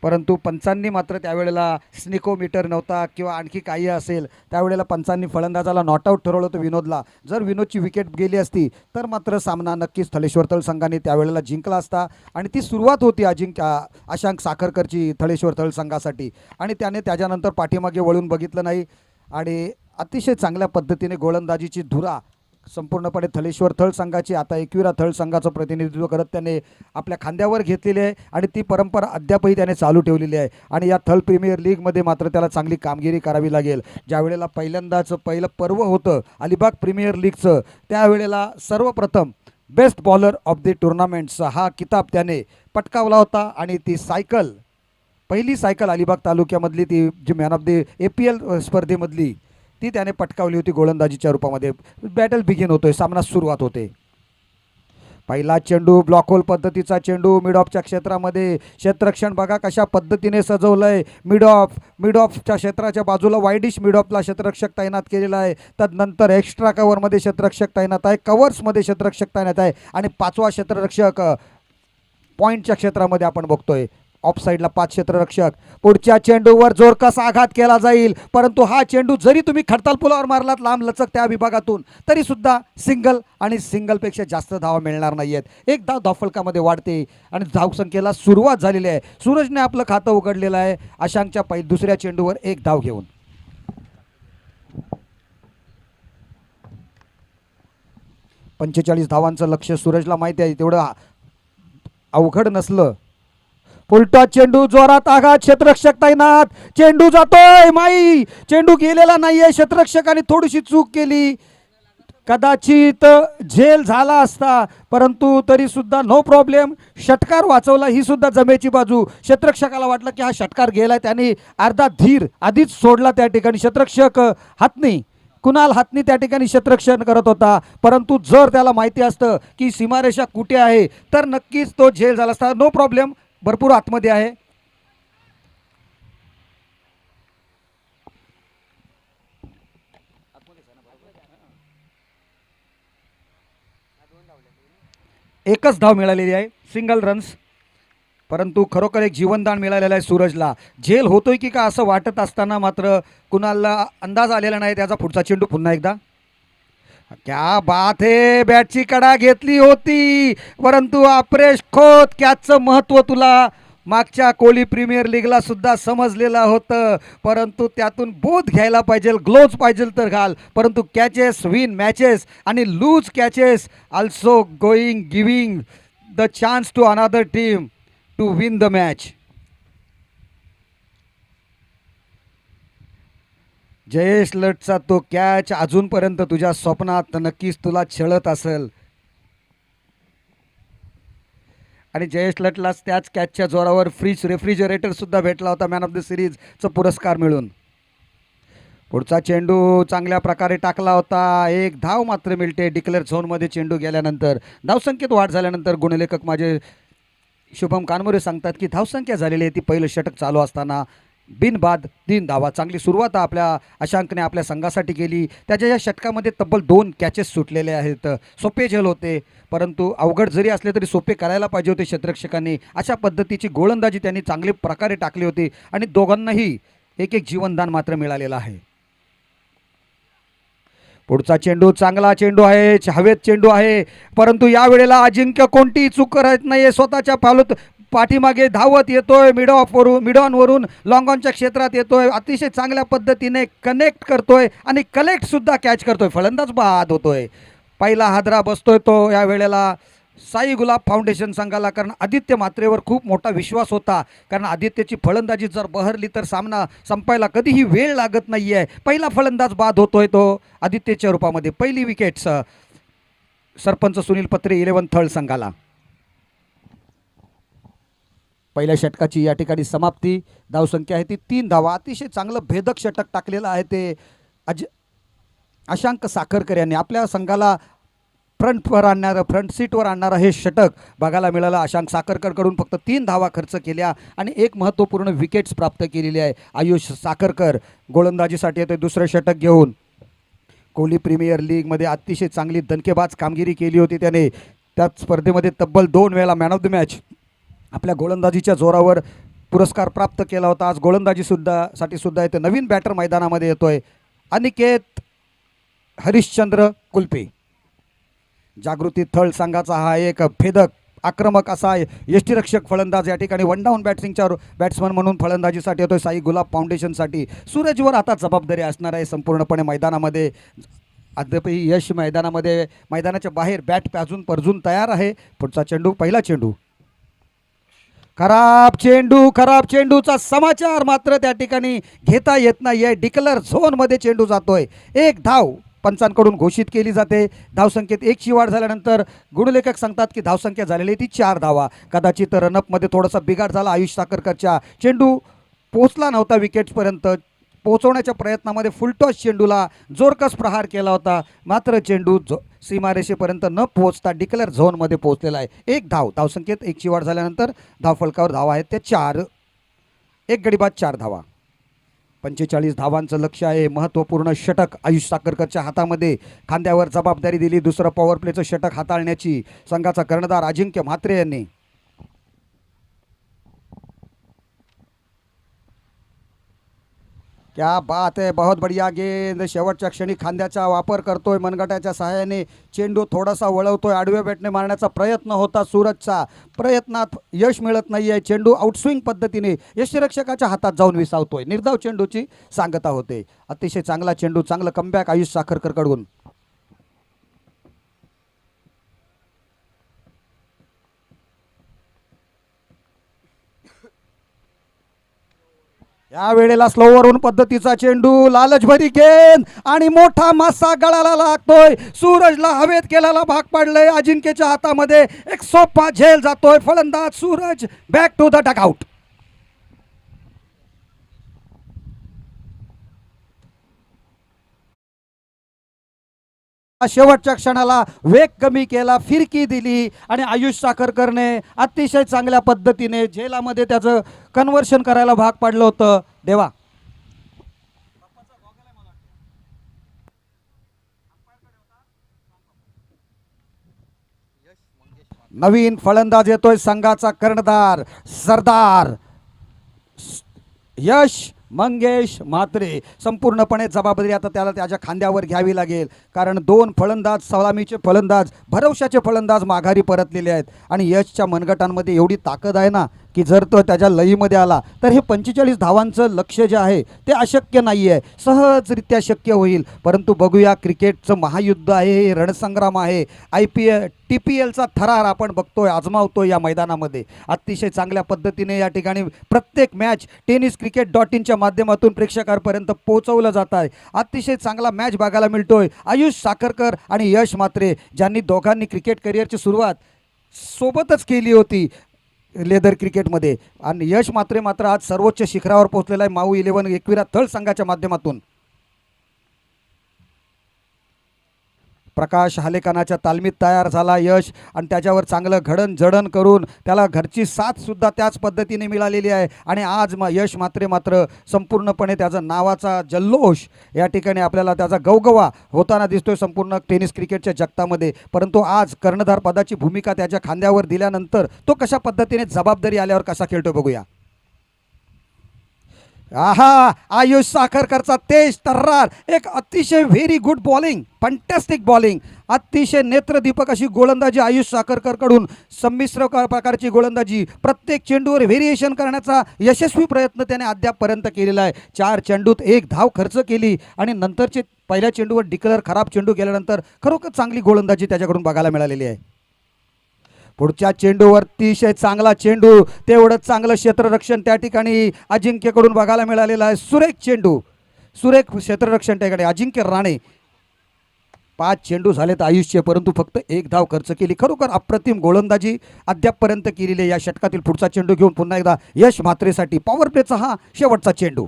परंतु पंचांनी मात्र त्यावेळेला स्निकोमीटर नव्हता किंवा आणखी काही असेल, त्यावेळेला पंचांनी फलंदाजाला नॉट आऊट ठरवलं होतं विनोदला. जर विनोदची विकेट गेली असती तर मात्र सामना नक्कीच थळेश्वर थळ संघाने त्यावेळेला जिंकला असता आणि ती सुरुवात होती आशांक साखरकरची थळेश्वर थळ संघासाठी. आणि त्याने त्याच्यानंतर पाठीमागे वळून बघितलं नाही आणि अतिशय चांगल्या पद्धतीने गोलंदाजीची धुरा संपूर्णपणे थळेश्वर थळ संघाची, आता एकविरा थळ संघाचं प्रतिनिधित्व करत त्याने आपल्या खांद्यावर घेतलेली आहे आणि ती परंपरा अद्यापही त्याने चालू ठेवलेली आहे. आणि या थळ प्रीमियर लीगमध्ये मात्र त्याला चांगली कामगिरी करावी लागेल. ज्यावेळेला पहिलं पर्व होतं अलिबाग प्रीमियर लीगचं, त्यावेळेला सर्वप्रथम बेस्ट बॉलर ऑफ द टुर्नामेंट्सचा हा किताब त्याने पटकावला होता आणि ती पहिली सायकल अलिबाग तालुक्यामधली, ती जी मॅन ऑफ द APL स्पर्धेमधली, ती त्याने पटकावली होती गोलंदाजीच्या रूपामध्ये. बॅटल बिगिन होतोय, सामना सुरुवात होते. पहिला चेंडू ब्लॉक होल पद्धतीचा चेंडू मिड ऑफच्या क्षेत्रामध्ये. क्षेत्ररक्षण बघा कशा पद्धतीने सजवलंय. मिड ऑफच्या क्षेत्राच्या बाजूला वाईडिश मिड ऑफला क्षेत्ररक्षक तैनात केलेला आहे. तदनंतर एक्स्ट्रा कव्हरमध्ये क्षेत्ररक्षक तैनात आहे. कव्हर्समध्ये क्षेत्ररक्षक तैनात आहे. आणि पाचवा क्षेत्ररक्षक पॉईंटच्या क्षेत्रामध्ये आपण बघतोय. ऑफ साईडला 5 क्षेत्ररक्षक. पुढच्या चेंडूवर जोरकस आघात केला जाईल, परंतु हा चेंडू जरी तुम्ही खडताल पुलावर मारलात लांब लचक त्या विभागातून तरी सुद्धा सिंगल आणि सिंगलपेक्षा जास्त धावा मिळणार नाही आहेत. एक धाव धावफलकामध्ये वाढते आणि धावसंख्येला सुरुवात झालेली आहे. सूरजने आपलं खातं उघडलेलं आहे अशांकच्या दुसऱ्या चेंडूवर एक धाव घेऊन. पंचेचाळीस धावांचं लक्ष सूरजला माहिती आहे, तेवढं अवघड नसलं. उलटा चेंडू, जोरात आघात, क्षेत्ररक्षक तैनात. चेंडू जातोय माई, चेंडू गेलेला नाहीये. क्षेत्ररक्षकाने थोडीशी चूक केली, कदाचित झेल झाला असता, परंतु तरी सुद्धा नो प्रॉब्लेम. षटकार वाचवला, ही सुद्धा जमेची बाजू. क्षेत्ररक्षकाला वाटलं की हा षटकार गेलाय, त्याने अर्धा धीर आधीच सोडला त्या ठिकाणी. क्षेत्ररक्षक हातनी कुणाल हातनी त्या ठिकाणी क्षेत्ररक्षण करत होता, परंतु जर त्याला माहिती असतं की सीमारेषा कुठे आहे तर नक्कीच तो झेल झाला असता. नो प्रॉब्लेम, भरपूर आतमध्ये आहे. एकच धाव मिळालेली आहे, सिंगल रन्स, परंतु खरोखर एक जीवनदान मिळालेलं आहे सूरजला. झेल होतोय की का असं वाटत असताना मात्र कुणालला अंदाज आलेला नाही. त्याचा पुढचा चेंडू पुन्हा एकदा. क्या बात है, बॅटची कडा घेतली होती, परंतु अप्रेश खोत कॅचचं महत्त्व तुला मागच्या कोहली प्रीमियर लीगला सुद्धा समजलेलं होतं, परंतु त्यातून बोध घ्यायला पाहिजे. ग्लोव्ज पाहिजे तर घाल, परंतु कॅचेस विन मॅचेस आणि loose catches also going giving the chance to another team to win the match. Jayesh लटचा तो कॅच अजूनपर्यंत तुझ्या स्वप्नात नक्कीच तुला छळत असेल आणि जयेश लटलाच त्याच कॅचच्या जोरावर रेफ्रिजरेटर सुद्धा भेटला होता मॅन ऑफ द सिरीजचा पुरस्कार मिळून. पुढचा चेंडू चांगल्या प्रकारे टाकला होता, एक धाव मात्र मिळते. डिक्लेअर झोनमध्ये चेंडू गेल्यानंतर धावसंख्येत वाढ झाल्यानंतर गुणलेखक माझे शुभम कानमोरे सांगतात की धावसंख्या झालेली आहे ती पहिलं षटक चालू असताना बिनबाद 3 धावा. चांगली सुरुवात आपल्या अशांकने आपल्या संघासाठी केली. त्याच्या या षटकामध्ये तब्बल 2 कॅचेस सुटलेले आहेत. सोपे झेल होते, परंतु अवघड जरी असले तरी सोपे करायला पाहिजे होते क्षेत्ररक्षकांनी. अशा पद्धतीची गोलंदाजी त्यांनी चांगली प्रकारे टाकली होती आणि दोघांनाही एक एक जीवनदान मात्र मिळालेलं आहे. पुढचा चेंडू चांगला चेंडू आहे, हवेत चेंडू आहे, परंतु यावेळेला अजिंक्य कोणतीही चूक करत नाहीये. स्वतःच्या पाठीमागे धावत येतोय, मिड ऑन वरून लॉंग ऑनच्या क्षेत्रात येतोय, अतिशय चांगल्या पद्धतीने कनेक्ट करतोय आणि कलेक्ट सुद्धा कॅच करतोय. फलंदाज बाद होतोय, पहिला हादरा बसतोय तो या वेळेला साई गुलाब फाउंडेशन संघाला. कारण आदित्य मात्रेवर खूप मोठा विश्वास होता, कारण आदित्यची फलंदाजी जर बहरली तर सामना संपायला कधीही वेळ लागत नाही आहे. पहिला फलंदाज बाद होतोय तो आदित्यच्या रूपामध्ये. पहिली विकेट्स सरपंच सुनील पत्रे 11 थर्ड संघाला. पहिल्या षटकाची या ठिकाणी समाप्ती. धावसंख्या आहे ती 3 धावा. अतिशय चांगलं भेदक षटक टाकलेलं आहे ते अशांक साखरकर यांनी. आपल्या संघाला फ्रंट सीटवर आणणारं हे षटक बघायला मिळालं. अशांक साखरकरकडून फक्त 3 धावा खर्च केल्या आणि एक महत्त्वपूर्ण विकेट्स प्राप्त केलेली आहे. आयुष साखरकर गोलंदाजीसाठी येते दुसरं षटक घेऊन. कोहली प्रीमियर लीगमध्ये अतिशय चांगली दणकेबाज कामगिरी केली होती त्याने. त्याच स्पर्धेमध्ये तब्बल 2 वेळा मॅन ऑफ द मॅच आपल्या गोलंदाजीच्या जोरावर पुरस्कार प्राप्त केला होता. आज गोलंदाजीसाठी सुद्धा येते. नवीन बॅटर मैदानामध्ये येतोय अनिकेत हरिश्चंद्र कुलपे. जागृती थर्ड संघाचा हा एक भेदक आक्रमक असा यष्टीरक्षक फलंदाज या ठिकाणी वन डाऊन बॅट्समन म्हणून फलंदाजीसाठी येतोय साई गुलाब फाउंडेशनसाठी. सूरजवर आता जबाबदारी असणार आहे संपूर्णपणे मैदानामध्ये. अद्यापही यश मैदानाच्या बाहेर बॅट परजून तयार आहे. पुढचा चेंडू, पहिला चेंडू, खराब चेंडूचा समाचार मात्र त्या ठिकाणी घेता येत नाही आहे. डिक्लेअर झोनमध्ये चेंडू जातोय. एक धाव पंचांकडून घोषित केली जाते. धावसंख्येत 1ची वाढ झाल्यानंतर गुणलेखक सांगतात की धावसंख्या झालेली ती 4 धावा. कदाचित रनअपमध्ये थोडासा बिघाड झाला आयुष साखरकरच्या. चेंडू पोहोचला नव्हता विकेट्सपर्यंत. पोहोचवण्याच्या प्रयत्नामध्ये फुलटॉस चेंडूला जोरकस प्रहार केला होता, मात्र चेंडू सीमारेषेपर्यंत न पोहोचता डिक्लेअर झोनमध्ये पोहोचलेला आहे. एक धाव, धावसंख्येत एकची वाढ झाल्यानंतर धावफलकावर धावा आहेत ते 4. एक गडी बाद 4 धावा. 45 धावांचं लक्ष आहे. महत्त्वपूर्ण षटक आयुष साखरकरच्या हातामध्ये. खांद्यावर जबाबदारी दिली दुसरं पॉवर प्लेचं षटक हाताळण्याची संघाचा कर्णधार अजिंक्य म्हात्रे यांनी. क्या बात आहे, बहुत बढिया गेंद. शेवटच्या क्षणी खांद्याचा वापर करतोय मनगटाच्या सहाय्याने. चेंडू थोडासा वळवतोय. आडव्या बॅटने मारण्याचा प्रयत्न होता सूरजचा. प्रयत्नात यश मिळत नाहीये. चेंडू आउटस्विंग पद्धतीने यष्टिरक्षकाच्या हातात जाऊन विसावतोय. निर्धाव चेंडूची सांगता होते. अतिशय चांगला चेंडू, चांगलं कमबॅक आयुष साखरकरकडून. या वेळेला स्लोवरून पद्धतीचा चेंडू, लालचभरी गेंद आणि मोठा मासा गळाला लागतोय. सूरजला हवेत केलेला भाग पडलंय. अजिंक्यच्या हातामध्ये एक सोपा झेल जातोय. फलंदाज Suraj back to the dugout. शेवटच्या क्षणाला वेग कमी केला, फिरकी दिली आणि आयुष साखरकरने अतिशय चांगल्या पद्धतीने झेलामध्ये त्याचं कन्व्हर्शन करायला भाग पाडलं होतं. देवा, नवीन फलंदाज येतोय संघाचा कर्णधार सरदार यश मंगेश म्हात्रे. संपूर्णपणे जबाबदारी आता त्याला त्याच्या खांद्यावर घ्यावी लागेल, कारण 2 फलंदाज, सलामीचे फलंदाज, भरवशाचे फलंदाज माघारी परतलेले आहेत आणि यशच्या मनगटांमध्ये एवढी ताकद आहे ना की जर तो त्याच्या लईमध्ये आला तर हे 45 धावांचं लक्ष्य जे आहे ते अशक्य नाही आहे, सहजरित्या शक्य होईल. परंतु बघूया, क्रिकेटचं महायुद्ध आहे, हे रणसंग्राम आहे. IPL TPLचा थरार आपण बघतोय, आजमावतोय या मैदानामध्ये. अतिशय चांगल्या पद्धतीने या ठिकाणी प्रत्येक मॅच tenniscricket.in माध्यमातून प्रेक्षकांपर्यंत पोहोचवलं जात आहे. अतिशय चांगला मॅच बघायला मिळतोय. आयुष साखरकर आणि यश म्हात्रे, ज्यांनी दोघांनी क्रिकेट करिअरची सुरुवात सोबतच केली होती लेदर क्रिकेटमध्ये, आणि यश म्हात्रे मात्र आज सर्वोच्च शिखरावर पोहोचलेला आहे माऊ 11 एकविरा तळ संघाच्या माध्यमातून. प्रकाश हालेकानाच्या तालमीत तयार झाला यश आणि त्याच्यावर चांगलं घडण करून त्याला घरची साथ सुद्धा त्याच पद्धतीने मिळालेली आहे. आणि आज यश म्हात्रे मात्र संपूर्णपणे त्याचा नावाचा जल्लोष या ठिकाणी आपल्याला त्याचा गवगवा होताना दिसतोय संपूर्ण टेनिस क्रिकेटच्या जगतामध्ये. परंतु आज कर्णधार पदाची भूमिका त्याच्या खांद्यावर दिल्यानंतर तो कशा पद्धतीने जबाबदारी आल्यावर कसा खेळतो बघूया. आहा, आयुष साखरकरचा तेज तर्रार, एक अतिशय very good bowling, fantastic bowling, अतिशय नेत्रदीपक अशी गोलंदाजी आयुष साखरकरकडून. संमिश्र प्रकारची गोलंदाजी, प्रत्येक चेंडूवर व्हेरिएशन करण्याचा यशस्वी प्रयत्न त्याने अद्यापपर्यंत केलेला आहे. 4 चेंडूत 1 धाव खर्च केली आणि नंतरचे पहिल्या चेंडूवर डिक्लेअर खराब चेंडू गेल्यानंतर खरोखर चांगली गोलंदाजी त्याच्याकडून बघायला मिळालेली आहे. पुढच्या चेंडूवर अतिशय चांगला चेंडू, तेवढंच चांगलं क्षेत्ररक्षण त्या ठिकाणी अजिंक्यकडून बघायला मिळालेलं आहे. सुरेख चेंडू, सुरेख क्षेत्ररक्षण त्या ठिकाणी अजिंक्य राणे. 5 चेंडू झालेत आयुष्य, परंतु फक्त 1 धाव खर्च केली. खरोखर अप्रतिम गोलंदाजी अद्यापपर्यंत केलेली आहे. या षटकातील पुढचा चेंडू घेऊन पुन्हा एकदा यश म्हात्रेसाठी पॉवर प्लेचा हा शेवटचा चेंडू.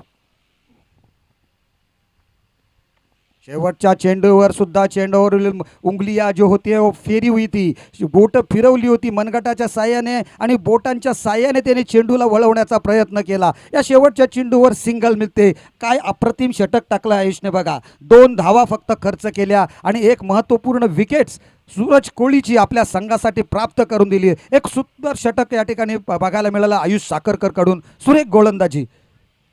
शेवटच्या चेंडूवर सुद्धा चेंडूवरील उंगलिया जो होती वो फेरी हुई थी, बोट फिरवली होती मनगटाच्या साह्याने आणि बोटांच्या साह्याने त्याने चेंडूला वळवण्याचा प्रयत्न केला. या शेवटच्या चेंडूवर सिंगल मिळते. काय अप्रतिम षटक टाकलं आयुषने बघा. 2 धावा फक्त खर्च केल्या आणि एक महत्त्वपूर्ण विकेट्स सूरज कोळीची आपल्या संघासाठी प्राप्त करून दिली. एक सुंदर षटक या ठिकाणी बघायला मिळालं आयुष साखरकरकडून. सुरेख गोलंदाजी.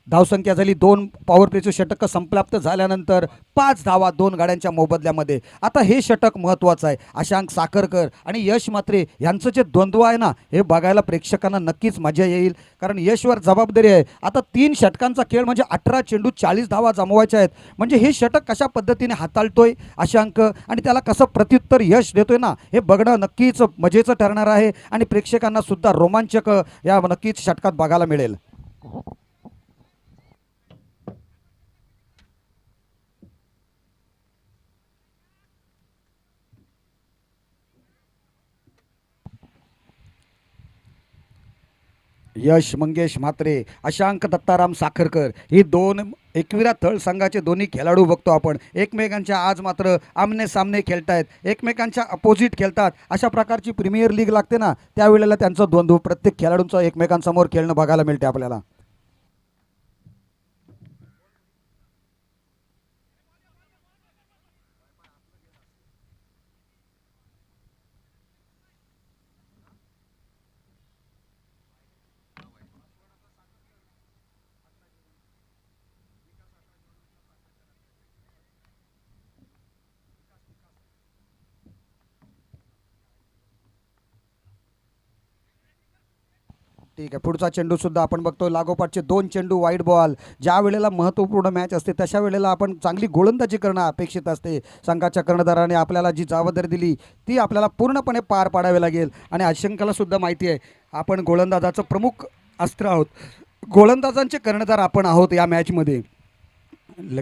धावसंख्या झाली 2 पॉवर प्लेचे षटक संप्राप्त झाल्यानंतर 5 धावा 2 गाड्यांच्या मोबदल्यामध्ये. आता हे षटक महत्त्वाचं आहे. अशांक साखरकर आणि यश म्हात्रे यांचं जे द्वंद्व आहे ना, हे बघायला प्रेक्षकांना नक्कीच मजा येईल, कारण यशवर जबाबदारी आहे. आता 3 षटकांचा खेळ म्हणजे 18 चेंडू 40 धावा जमवायच्या आहेत. म्हणजे हे षटक कशा पद्धतीने हाताळतोय अशांक आणि त्याला कसं प्रत्युत्तर यश देतोय ना, हे बघणं नक्कीच मजेचं ठरणार आहे आणि प्रेक्षकांना सुद्धा रोमांचक या नक्कीच षटकात बघायला मिळेल. यश मंगेश म्हात्रे, अशांक दत्ताराम साखरकर ही दोन एकविरा तळ संघाचे दोन्ही खेळाडू बघतो आपण. एकमेकांच्या आज मात्र आमने सामने खेळतायत, एकमेकांच्या अपोजिट खेळतात. अशा प्रकारची प्रीमियर लीग लागते ना, त्यावेळेला त्यांचं द्वंद्व प्रत्येक खेळाडूंचं एकमेकांसमोर खेळणं बघायला मिळते आपल्याला. ठीक आहे, पुढचा चेंडू सुद्धा आपण बघतो. लागोपाठचे दोन चेंडू वाईट बॉल. ज्या वेळेला महत्त्वपूर्ण मॅच असते तशा वेळेला आपण चांगली गोलंदाजी करणं अपेक्षित असते. संघाच्या कर्णधाराने आपल्याला जी जबाबदारी दिली ती आपल्याला पूर्णपणे पार पाडावी लागेल. आणि अशंकाला सुद्धा माहिती आहे आपण गोलंदाजाचं प्रमुख अस्त्र आहोत, गोलंदाजांचे कर्णधार आपण आहोत या मॅचमध्ये.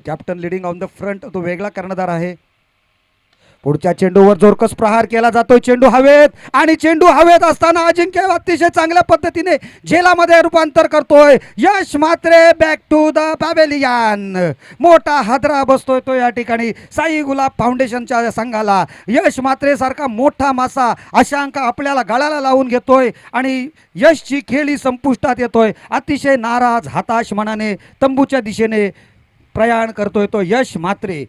Captain leading on the front तो वेगळा कर्णधार आहे. पुढच्या चेंडूवर जोरकस प्रहार केला जातोय. चेंडू हवेत आणि चेंडू हवेत असताना अजिंक्य अतिशय चांगल्या पद्धतीने झेलामध्ये रूपांतर करतोय. Yash Mhatre back to the pavilion. मोठा हादरा बसतोय तो या ठिकाणी साई गुलाब फाउंडेशनच्या संघाला. यश म्हात्रे सारखा मोठा मासा अशांक आपल्याला गळाला लावून घेतोय आणि यशची खेळी संपुष्टात येतोय. अतिशय नाराज हताश मनाने तंबूच्या दिशेने प्रयाण करतोय तो यश म्हात्रे.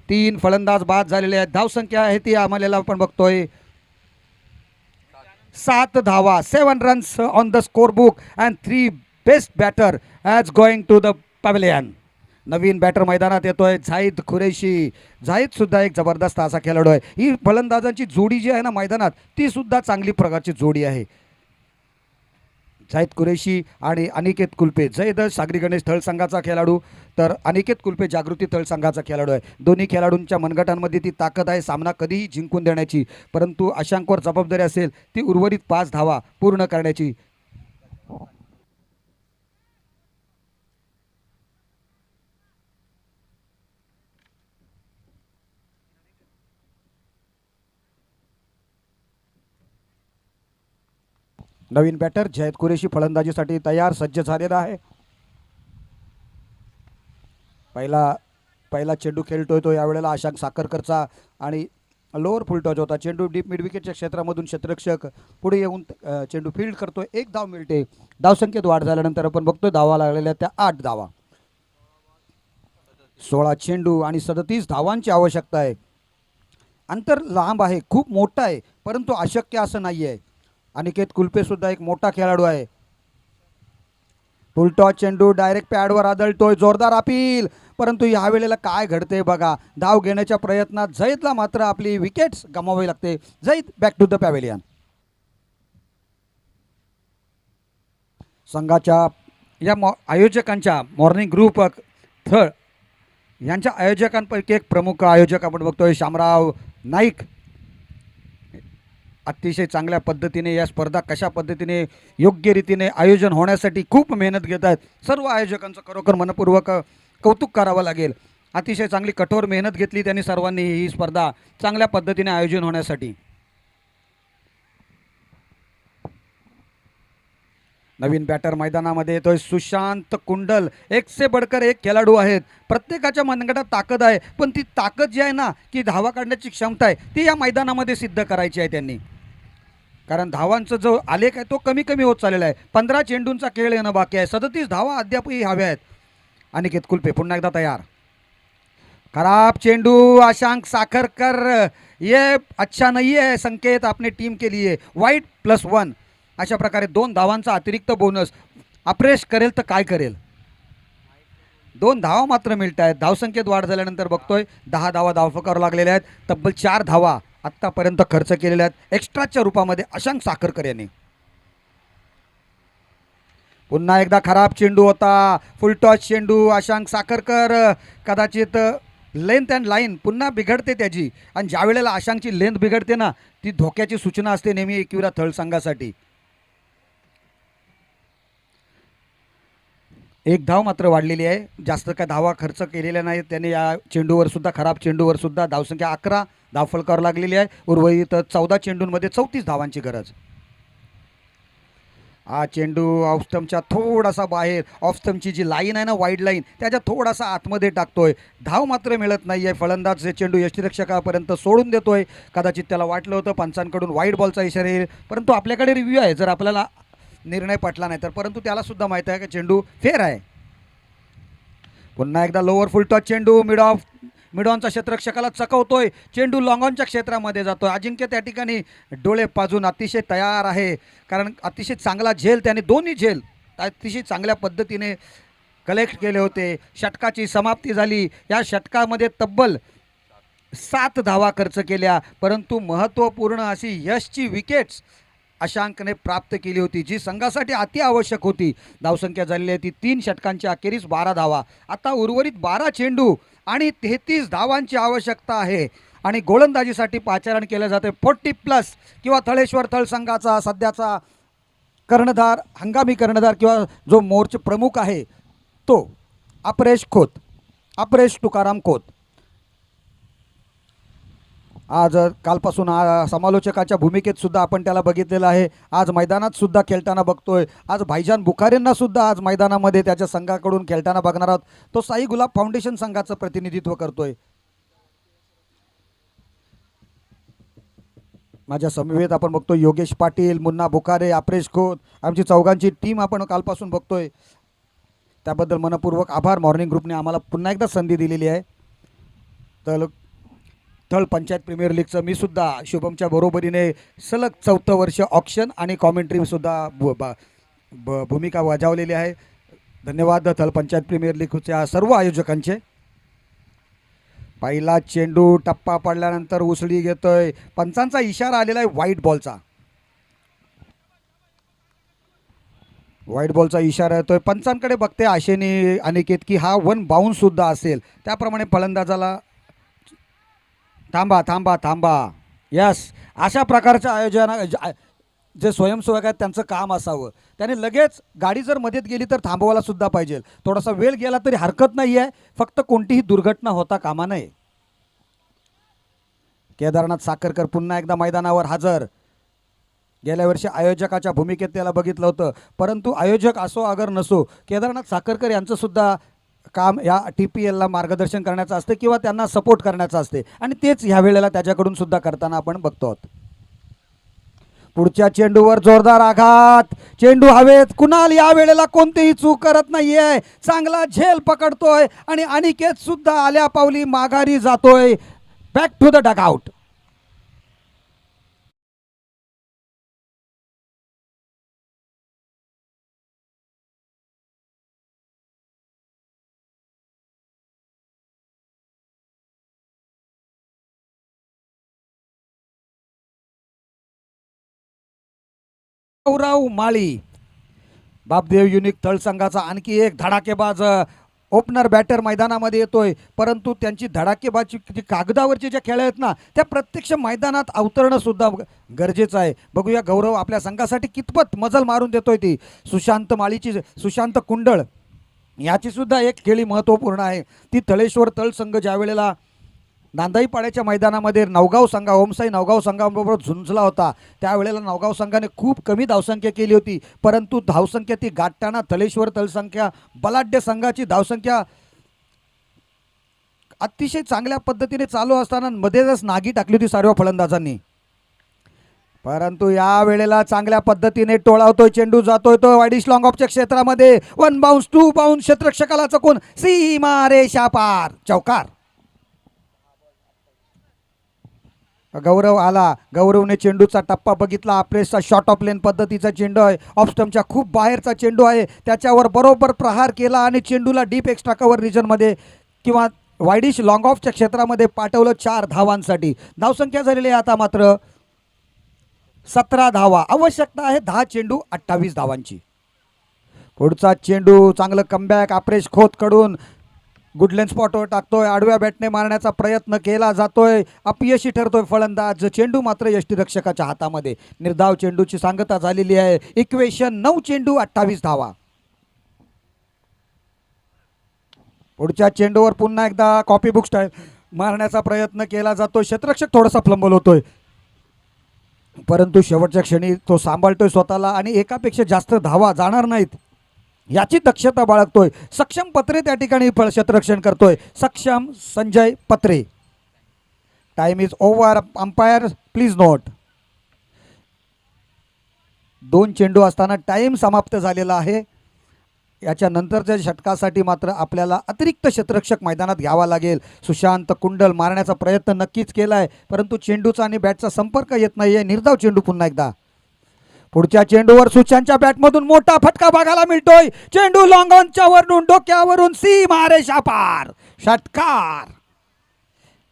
3 फलंदाज बाद झालेले आहेत. धावसंख्या आहे ती आम्हाला आपण बघतोय 7 धावा, 7 runs on the score book and 3 best batter as going to the pavilion. नवीन बॅटर मैदानात येतोय झाहिद कुरेशी. झाहिद सुद्धा एक जबरदस्त असा खेळाडू आहे. ही फलंदाजांची जोडी जी आहे ना मैदानात ती सुद्धा चांगली प्रकारची जोडी आहे. झाहिद कुरेशी आणि अनिकेत कुलपे. जयद सागरी गणेश तळ संघाचा खेळाडू तर अनिकेत कुलपे जागृती तळ संघाचा खेळाडू आहे. दोन्ही खेळाडूंच्या मनगटांमध्ये ती ताकद आहे सामना कधीही जिंकून देण्याची, परंतु अशांकवर जबाबदारी असेल ती उर्वरित 5 धावा पूर्ण करण्याची. नवीन बॅटर जयद कुरेशी फलंदाजीसाठी तयार सज्ज झालेला आहे. पहिला चेंडू खेळतोय तो यावेळेला अशांक साखरकरचा आणि लोअर फुल टॉच होता. चेंडू डीप मिड विकेटच्या क्षेत्रामधून क्षेत्ररक्षक पुढे येऊन चेंडू फील्ड करतोय. 1 धाव मिळते. धावसंख्येत वाढ झाल्यानंतर आपण बघतोय धावा लागलेल्या त्या 8 धावा. 16 चेंडू आणि 37 धावांची आवश्यकता आहे. अंतर लांब आहे, खूप मोठं आहे, परंतु अशक्य असं नाही आहे. अनिकेत कुलपे सुद्धा एक मोठा खेळाडू आहे. फुल टॉस चेंडू डायरेक्ट पॅडवर आदळतोय. जोरदार अपील, परंतु यावेळेला काय घडते बघा. धाव घेण्याच्या प्रयत्नात जयदला मात्र आपली विकेट्स गमावावी लागते. Zayed back to the pavilion. संघाच्या या आयोजकांच्या मॉर्निंग ग्रुप थळ यांच्या आयोजकांपैकी एक प्रमुख आयोजक आपण बघतोय शामराव नाईक. अतिशय चांगल्या पद्धतीने या स्पर्धा कशा पद्धतीने योग्य रीतीने आयोजन होण्यासाठी खूप मेहनत घेत आहेत. सर्व आयोजकांचं खरोखर मनपूर्वक कौतुक करावं लागेल. अतिशय चांगली कठोर मेहनत घेतली त्यांनी सर्वांनी ही स्पर्धा चांगल्या पद्धतीने आयोजन होण्यासाठी. नवीन बॅटर मैदानामध्ये येतोय सुशांत कुंडल. एक से बडकर एक खेळाडू आहेत. प्रत्येकाच्या मनगटात ताकद आहे, पण ती ताकद जी आहे ना की धावा काढण्याची क्षमता आहे ती या मैदानामध्ये सिद्ध करायची आहे त्यांनी. कारण धावांचा जो आलेख आहे तो कमी कमी होत चाललेला आहे. 15 चेंडूंचा खेळ येणं बाकी आहे. 37 धावा अद्यापही हव्या आहेत. अनिकेत कुलपे पुन्हा एकदा तयार. खराब चेंडू अशांक साखरकर. ये अच्छा नहीं है संकेत आपने टीम के लिए. वाईट +1 अशा प्रकारे 2 धावांचा अतिरिक्त बोनस. अप्रेश करेल तर काय करेल. 2 धावा मात्र मिळत आहेत. धावसंख्येत वाढ झाल्यानंतर बघतोय 10 धावा धावफलकावर लागलेल्या आहेत. तब्बल 4 धावा आत्तापर्यंत खर्च केलेल्या आहेत एक्स्ट्राच्या रूपामध्ये अशांक साखरकर यांनी. पुन्हा एकदा खराब चेंडू होता. फुल टॉस चेंडू अशांक साखरकर. कदाचित लेंथ अँड लाईन पुन्हा बिघडते त्याची, आणि ज्या वेळेला अशांकची लेंथ बिघडते ना ती धोक्याची सूचना असते नेहमी एकविरा थळ संघासाठी. 1 धाव मात्र वाढलेली आहे. जास्त काय धावा खर्च केलेल्या नाहीत त्याने या चेंडूवर सुद्धा. खराब चेंडूवर सुद्धा धावसंख्या 11 धावफलकावर लागलेली आहे. उर्वरित 14 चेंडूंमध्ये 34 धावांची गरज. हा चेंडू ऑफस्टमच्या थोडासा बाहेर, ऑफस्टमची जी लाईन आहे ना वाईड लाईन त्याच्या थोडासा आतमध्ये टाकतोय. धाव मात्र मिळत नाही आहे. फलंदाज हे चेंडू यष्टिरक्षकापर्यंत सोडून देतोय. कदाचित त्याला वाटलं होतं पंचांकडून वाईड बॉलचा इशारा येईल, परंतु आपल्याकडे रिव्ह्यू आहे. जर आपल्याला निर्णय पटला नाही तर, परंतु त्याला सुद्धा माहीत आहे की चेंडू फेर आहे. पुन्हा एकदा लोअर फुल टॉस चेंडू मिडॉनचा क्षेत्ररक्षकाला चकवतोय. चेंडू लॉंगॉनच्या क्षेत्रामध्ये जातोय. अजिंक्य त्या ठिकाणी डोळे पाजून अतिशय तयार आहे, कारण अतिशय चांगला झेल त्याने दोन्ही झेल अतिशय चांगल्या पद्धतीने कलेक्ट केले होते. षटकाची समाप्ती झाली. या षटकामध्ये तब्बल 7 धावा खर्च केल्या, परंतु महत्त्वपूर्ण अशी यशची विकेट्स अशांकने प्राप्त केली होती, जी संघासाठी अति आवश्यक होती. धावसंख्या झालेली आहे ती 3 षटकांच्या अखेरीस 12 धावा. आता उर्वरित 12 चेंडू आणि 33 धावांची आवश्यकता आहे आणि गोलंदाजीसाठी पाचारण केलं जाते 40+ किंवा थळेश्वर थळ संघाचा सध्याचा कर्णधार, हंगामी कर्णधार किंवा जो मोर्चे प्रमुख आहे तो अपरेश तुकाराम खोत. आज कालपासून समालोचकाच्या भूमिकेत सुद्धा आपण त्याला बघितलेलं आहे. आज मैदानात सुद्धा खेळताना बघतोय. आज भाईजान बुखारेंना सुद्धा आज मैदानामध्ये त्याच्या संघाकडून खेळताना बघणार आहोत. तो साई गुलाब फाउंडेशन संघाचं प्रतिनिधित्व करतोय. माझ्या समवेत आपण बघतोय योगेश पाटील, मुन्ना बुखारे, अपरेश खोत, आमची चौघांची टीम आपण कालपासून बघतोय. त्याबद्दल मनपूर्वक आभार. मॉर्निंग ग्रुपने आम्हाला पुन्हा एकदा संधी दिलेली आहे. तर थळ पंचायत प्रीमियर लीगचं मी सुद्धा शुभमच्या बरोबरीने सलग 4थं वर्ष ऑक्शन आणि कॉमेंट्रीसुद्धा भूमिका बजावलेली आहे. धन्यवाद थळ पंचायत प्रीमियर लीगच्या सर्व आयोजकांचे. पहिला चेंडू टप्पा पडल्यानंतर उसळी घेतोय. पंचांचा इशारा आलेला आहे वाईट बॉलचा इशारा येतोय. पंचांकडे बघते आशेने अनिकेत की हा 1 बाउन्स सुद्धा असेल. त्याप्रमाणे फलंदाजाला थांबा यस, अशा प्रकारच्या जे स्वयंसेवक आहेत त्यांचं काम असावं. त्याने लगेच गाडी जर मध्येत गेली तर थांबवायला सुद्धा पाहिजे. थोडासा वेळ गेला तरी हरकत नाही आहे, फक्त कोणतीही दुर्घटना होता कामा नये. केदारनाथ साखरकर पुन्हा एकदा मैदानावर हजर. गेल्या वर्षी आयोजकाच्या भूमिकेत त्याला बघितलं होतं, परंतु आयोजक असो अगर नसो, केदारनाथ साखरकर यांचं सुद्धा काम या TPLला मार्गदर्शन करण्याचं असते किंवा त्यांना सपोर्ट करण्याचं असते आणि तेच ह्या वेळेला त्याच्याकडून सुद्धा करताना आपण बघतो आहोत. पुढच्या चेंडूवर जोरदार आघात. चेंडू हवेत. कुणाल या वेळेला कोणतीही चूक करत नाहीये. चांगला झेल पकडतोय आणि अनिकेत सुद्धा आल्या पावली माघारी जातोय. Back to the dugout. Gaurav Mali, Bapdev unique थळ संघाचा आणखी एक धडाकेबाज ओपनर बॅटर मैदानामध्ये येतोय, परंतु त्यांची धडाकेबाजी जी कागदावरचे ज्या खेळ आहेत ना त्या प्रत्यक्ष मैदानात अवतरणं सुद्धा गरजेचं आहे. बघूया गौरव आपल्या संघासाठी कितपत मजल मारून देतोय. ती सुशांत कुंडळ याची सुद्धा एक खेळी महत्त्वपूर्ण आहे. ती थळेश्वर तळ संघ ज्या वेळेला नांदाईपाड्याच्या मैदानामध्ये ओमसाई नवगाव संघाबरोबर झुंजला होता, त्यावेळेला नवगाव संघाने खूप कमी धावसंख्या केली होती, परंतु धावसंख्या ती गाठताना थळेश्वर तळसंख्या बलाढ्य संघाची धावसंख्या अतिशय चांगल्या पद्धतीने चालू असताना मध्येच नागी टाकली होती सर्व फलंदाजांनी. परंतु या वेळेला चांगल्या पद्धतीने टोळावतोय चेंडू, जातोय तो वाईडिश लॉंग ऑफच्या क्षेत्रामध्ये. 1 बाउन्स 2 बाउन्स, क्षेत्ररक्षकाला चकून सीमा रेषा पार, चौकार. गौरव आला. गौरवने चेंडूचा टप्पा बघितला. अप्रेसचा शॉर्ट ऑफ लेन पद्धतीचा चेंडू आहे, ऑफ स्टंपच्या खूप बाहेरचा चेंडू आहे, त्याच्यावर बरोबर प्रहार केला आणि चेंडूला डीप एक्स्ट्रा कव्हर रिजनमध्ये किंवा वाईडिश लॉंग ऑफच्या क्षेत्रामध्ये पाठवलं 4 धावांसाठी. धावसंख्या झालेली आहे आता मात्र 17 धावा. आवश्यकता आहे 10 चेंडू 28 धावांची. पुढचा चेंडू चांगलं कमबॅक अप्रेश खोतकडून गुडलेन स्पॉटवर टाकतोय. आडव्या बॅटने मारण्याचा प्रयत्न केला जातोय, अपयशी ठरतोय फलंदाज. चेंडू मात्र यष्टिरक्षकाच्या हातामध्ये. निर्धाव चेंडूची सांगता झालेली आहे. इक्वेशन 9 चेंडू 28 धावा. पुढच्या चेंडूवर पुन्हा एकदा कॉपी बुक स्टाईल मारण्याचा प्रयत्न केला जातोय. क्षेत्ररक्षक थोडासा फ्लंबल होतोय. परंतु शेवटच्या क्षणी तो सांभाळतोय स्वतःला आणि एकापेक्षा जास्त धावा जाणार नाहीत याची दक्षता बाळगतोय. सक्षम पत्रे त्या ठिकाणी क्षेत्ररक्षण करतोय. सक्षम संजय पत्रे. Time is over. Umpire please note. 2 चेंडू असताना टाइम समाप्त झालेला आहे. याच्या नंतरच्या षटकासाठी मात्र आपल्याला अतिरिक्त क्षेत्ररक्षक मैदानात घ्यावा लागेल. सुशांत कुंडल मारण्याचा प्रयत्न नक्कीच केलाय, परंतु चेंडूचा आणि बॅटचा संपर्क येत नाहीये. निर्धाव चेंडू पुन्हा एकदा. पुढच्या चेंडूवर सुशांतच्या बॅटमधून मोठा फटका बघायला मिळतोय. चेंडू लॉंग ऑनच्या वरून डोक्यावरून सीमा रेषा पार. षटकार.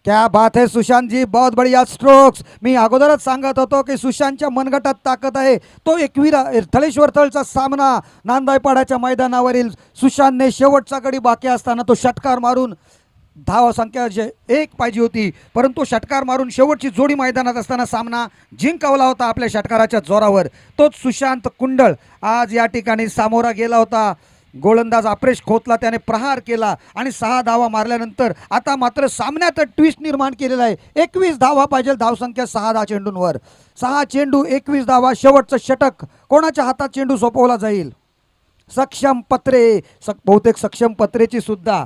क्या बात है सुशांत जी, बहुत बढ़िया स्ट्रोक्स. मी अगोदरच सांगत होतो की सुशांतच्या मनगटात ताकद आहे. तो 21 थळेश्वर तळचा सामना नांदाईपाड्याच्या मैदानावरील सुशांतने शेवटचा गडी बाकी असताना तो षटकार मारून धाव संख्या जे 1 पाहिजे होती, परंतु षटकार मारून शेवटची जोडी मैदानात असताना सामना जिंकवला होता आपल्या षटकाराच्या जोरावर. तोच सुशांत कुंडळ आज या ठिकाणी सामोरा गेला होता. गोलंदाज अप्रेश खोतला त्याने प्रहार केला आणि 6 धावा मारल्यानंतर आता मात्र सामन्यात ट्विस्ट निर्माण केलेला आहे. 21 धावा पाहिजे धावसंख्या 6 चेंडूंवर. 6 चेंडू 21 धावा. शेवटचं षटक कोणाच्या हातात चेंडू सोपवला जाईल? सक्षम पत्रे. बहुतेक सक्षम पत्रेची सुद्धा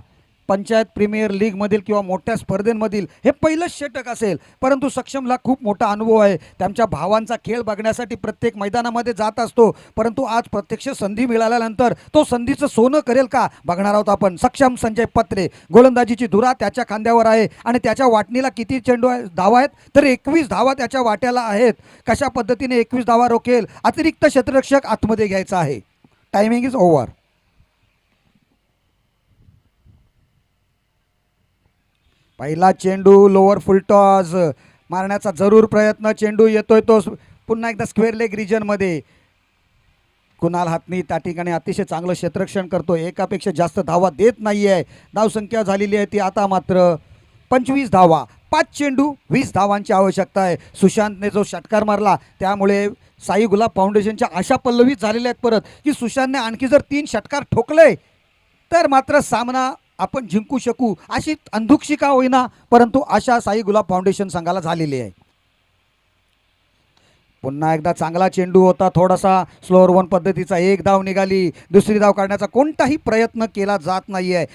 पंचायत प्रीमियर लीगमधील किंवा मोठ्या स्पर्धेंमधील हे पहिलंच षटक असेल, परंतु सक्षमला खूप मोठा अनुभव आहे. त्यांच्या भावांचा खेळ बघण्यासाठी प्रत्येक मैदानामध्ये जात असतो, परंतु आज प्रत्यक्ष संधी मिळाल्यानंतर तो संधीचं सोनं करेल का बघणार आहोत आपण. सक्षम संजय पत्रे. गोलंदाजीची धुरा त्याच्या खांद्यावर आहे आणि त्याच्या वाटणीला किती चेंडू धावा आहेत? तर 21 धावा त्याच्या वाट्याला आहेत. कशा पद्धतीने 21 धावा रोखेल? अतिरिक्त क्षेत्ररक्षक आतमध्ये घ्यायचा आहे. Timing is over. पहिला चेंडू लोअर फुलटॉस मारण्याचा जरूर प्रयत्न. चेंडू येतोय तो पुन्हा एकदा स्क्वेअर लेग रिजनमध्ये. कुणाल हातनी त्या ठिकाणी अतिशय चांगलं क्षेत्ररक्षण करतोय. एकापेक्षा जास्त धावा देत नाही आहे. धावसंख्या झालेली आहे ती आता मात्र 25 धावा. 5 चेंडू 20 धावांची आवश्यकता आहे. सुशांतने जो षटकार मारला त्यामुळे साई गुलाब फाउंडेशनच्या आशा पल्लवीत झालेल्या आहेत परत, की सुशांतने आणखी जर 3 षटकार ठोकले तर मात्र सामना आपण जिंकू शकू. अशी अंधुकशी का होईना, परंतु आशा साई गुलाब फाउंडेशन संघाला झालेली आहे. पुन्हा एकदा चांगला चेंडू होता. थोडासा स्लोअर 1 पद्धतीचा. 1 धाव निघाली. दुसरी धाव काढण्याचा कोणताही प्रयत्न केला जात नाही आहे.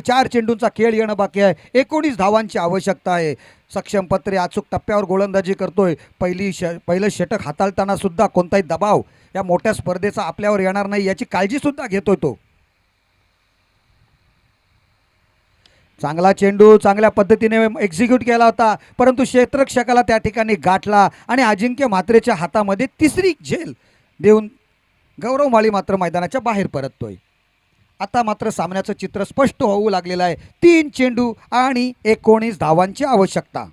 4 चेंडूंचा खेळ येणं बाकी आहे. 19 धावांची आवश्यकता आहे. सक्षम पत्रे अचूक टप्प्यावर गोलंदाजी करतोय. पहिलं षटक हाताळताना सुद्धा कोणताही दबाव या मोठ्या स्पर्धेचा आपल्यावर येणार नाही याची काळजी सुद्धा घेतोय तो. चांगला चेंडू चांगल्या पद्धतीने एक्झिक्यूट केला होता, परंतु क्षेत्ररक्षकाला त्या ठिकाणी गाठला आणि अजिंक्य म्हात्रेच्या हातामध्ये तिसरी झेल देऊन गौरव माळी मात्र मैदानाच्या बाहेर परततोय. आता मात्र सामन्याचं चित्र स्पष्ट होऊ लागलेलं आहे. 3 चेंडू आणि 19 धावांची आवश्यकता.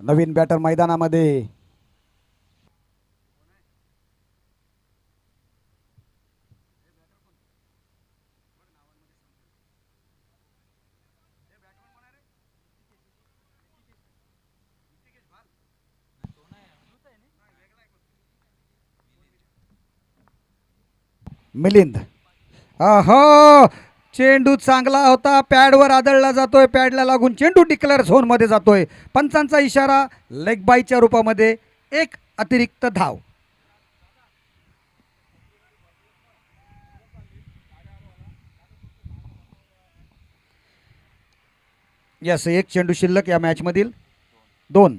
नवीन बॅटर मैदानामध्ये. मिलिंद. अहो, चेंडू चांगला होता. पॅडवर आदळला जातोय. पॅडला लागून चेंडू डिक्लेअर झोनमध्ये जातोय. पंचांचा इशारा लेग बायच्या रूपामध्ये 1 अतिरिक्त धाव. यस, 1 चेंडू शिल्लक या मॅच मधील. 2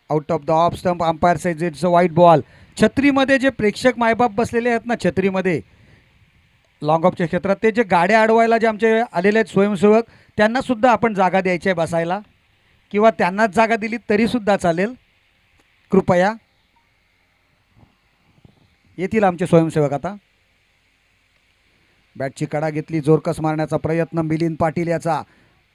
out of the off stump. Umpire says it's a वाईट बॉल. छत्रीमध्ये जे प्रेक्षक मायबाप बसलेले आहेत ना, छत्रीमध्ये लॉंग ऑफच्या क्षेत्रात, ते जे गाड्या अडवायला जे आमचे आलेले आहेत स्वयंसेवक, त्यांना सुद्धा आपण जागा द्यायची आहे बसायला, किंवा त्यांनाच जागा दिली तरीसुद्धा चालेल. कृपया येतील आमचे स्वयंसेवक. आता बॅटची कडा घेतली. जोरकस मारण्याचा प्रयत्न मिलिंद पाटील याचा.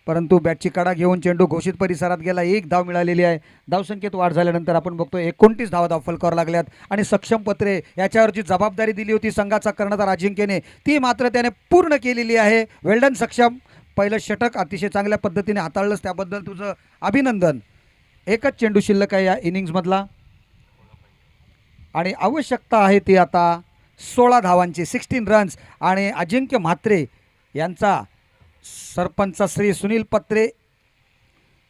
परंतु बॅटची कडा घेऊन चेंडू घोषित परिसरात गेला. एक धाव मिळालेली आहे. धावसंख्येत वाढ झाल्यानंतर आपण बघतो 29 धावा धावफल करावं लागल्यात आणि सक्षम पत्रे याच्यावरची जबाबदारी दिली होती संघाचा कर्णधार अजिंक्यने, ती मात्र त्याने पूर्ण केलेली आहे. वेल्डन सक्षम. पहिलं षटक अतिशय चांगल्या पद्धतीने हाताळलंस, त्याबद्दल तुझं अभिनंदन. एकच चेंडू शिल्लक आहे या इनिंग्समधला आणि आवश्यकता आहे ती आता 16 धावांची, 16 रन्स. आणि अजिंक्य म्हात्रे यांचा सरपंच श्री सुनील पत्रे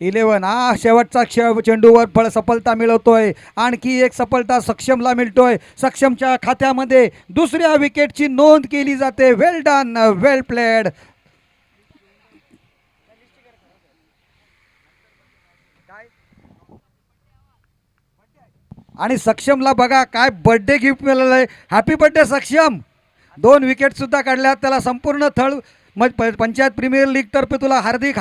11 शेवटचा चेंडूवर सफलता मिळवतोय. आणखी एक सफलता सक्षमला मिळतोय. सक्षमच्या खात्यामध्ये दुसऱ्या विकेटची नोंद केली जाते. वेल डन, वेल प्लेड. आणि सक्षमला बघा काय बर्थडे गिफ्ट मिळालं आहे. हॅपी बर्थडे सक्षम. 2 विकेट सुद्धा काढल्यात. त्याला संपूर्ण पंचायत प्रीमियर लीग तर्फे तुला हार्दिक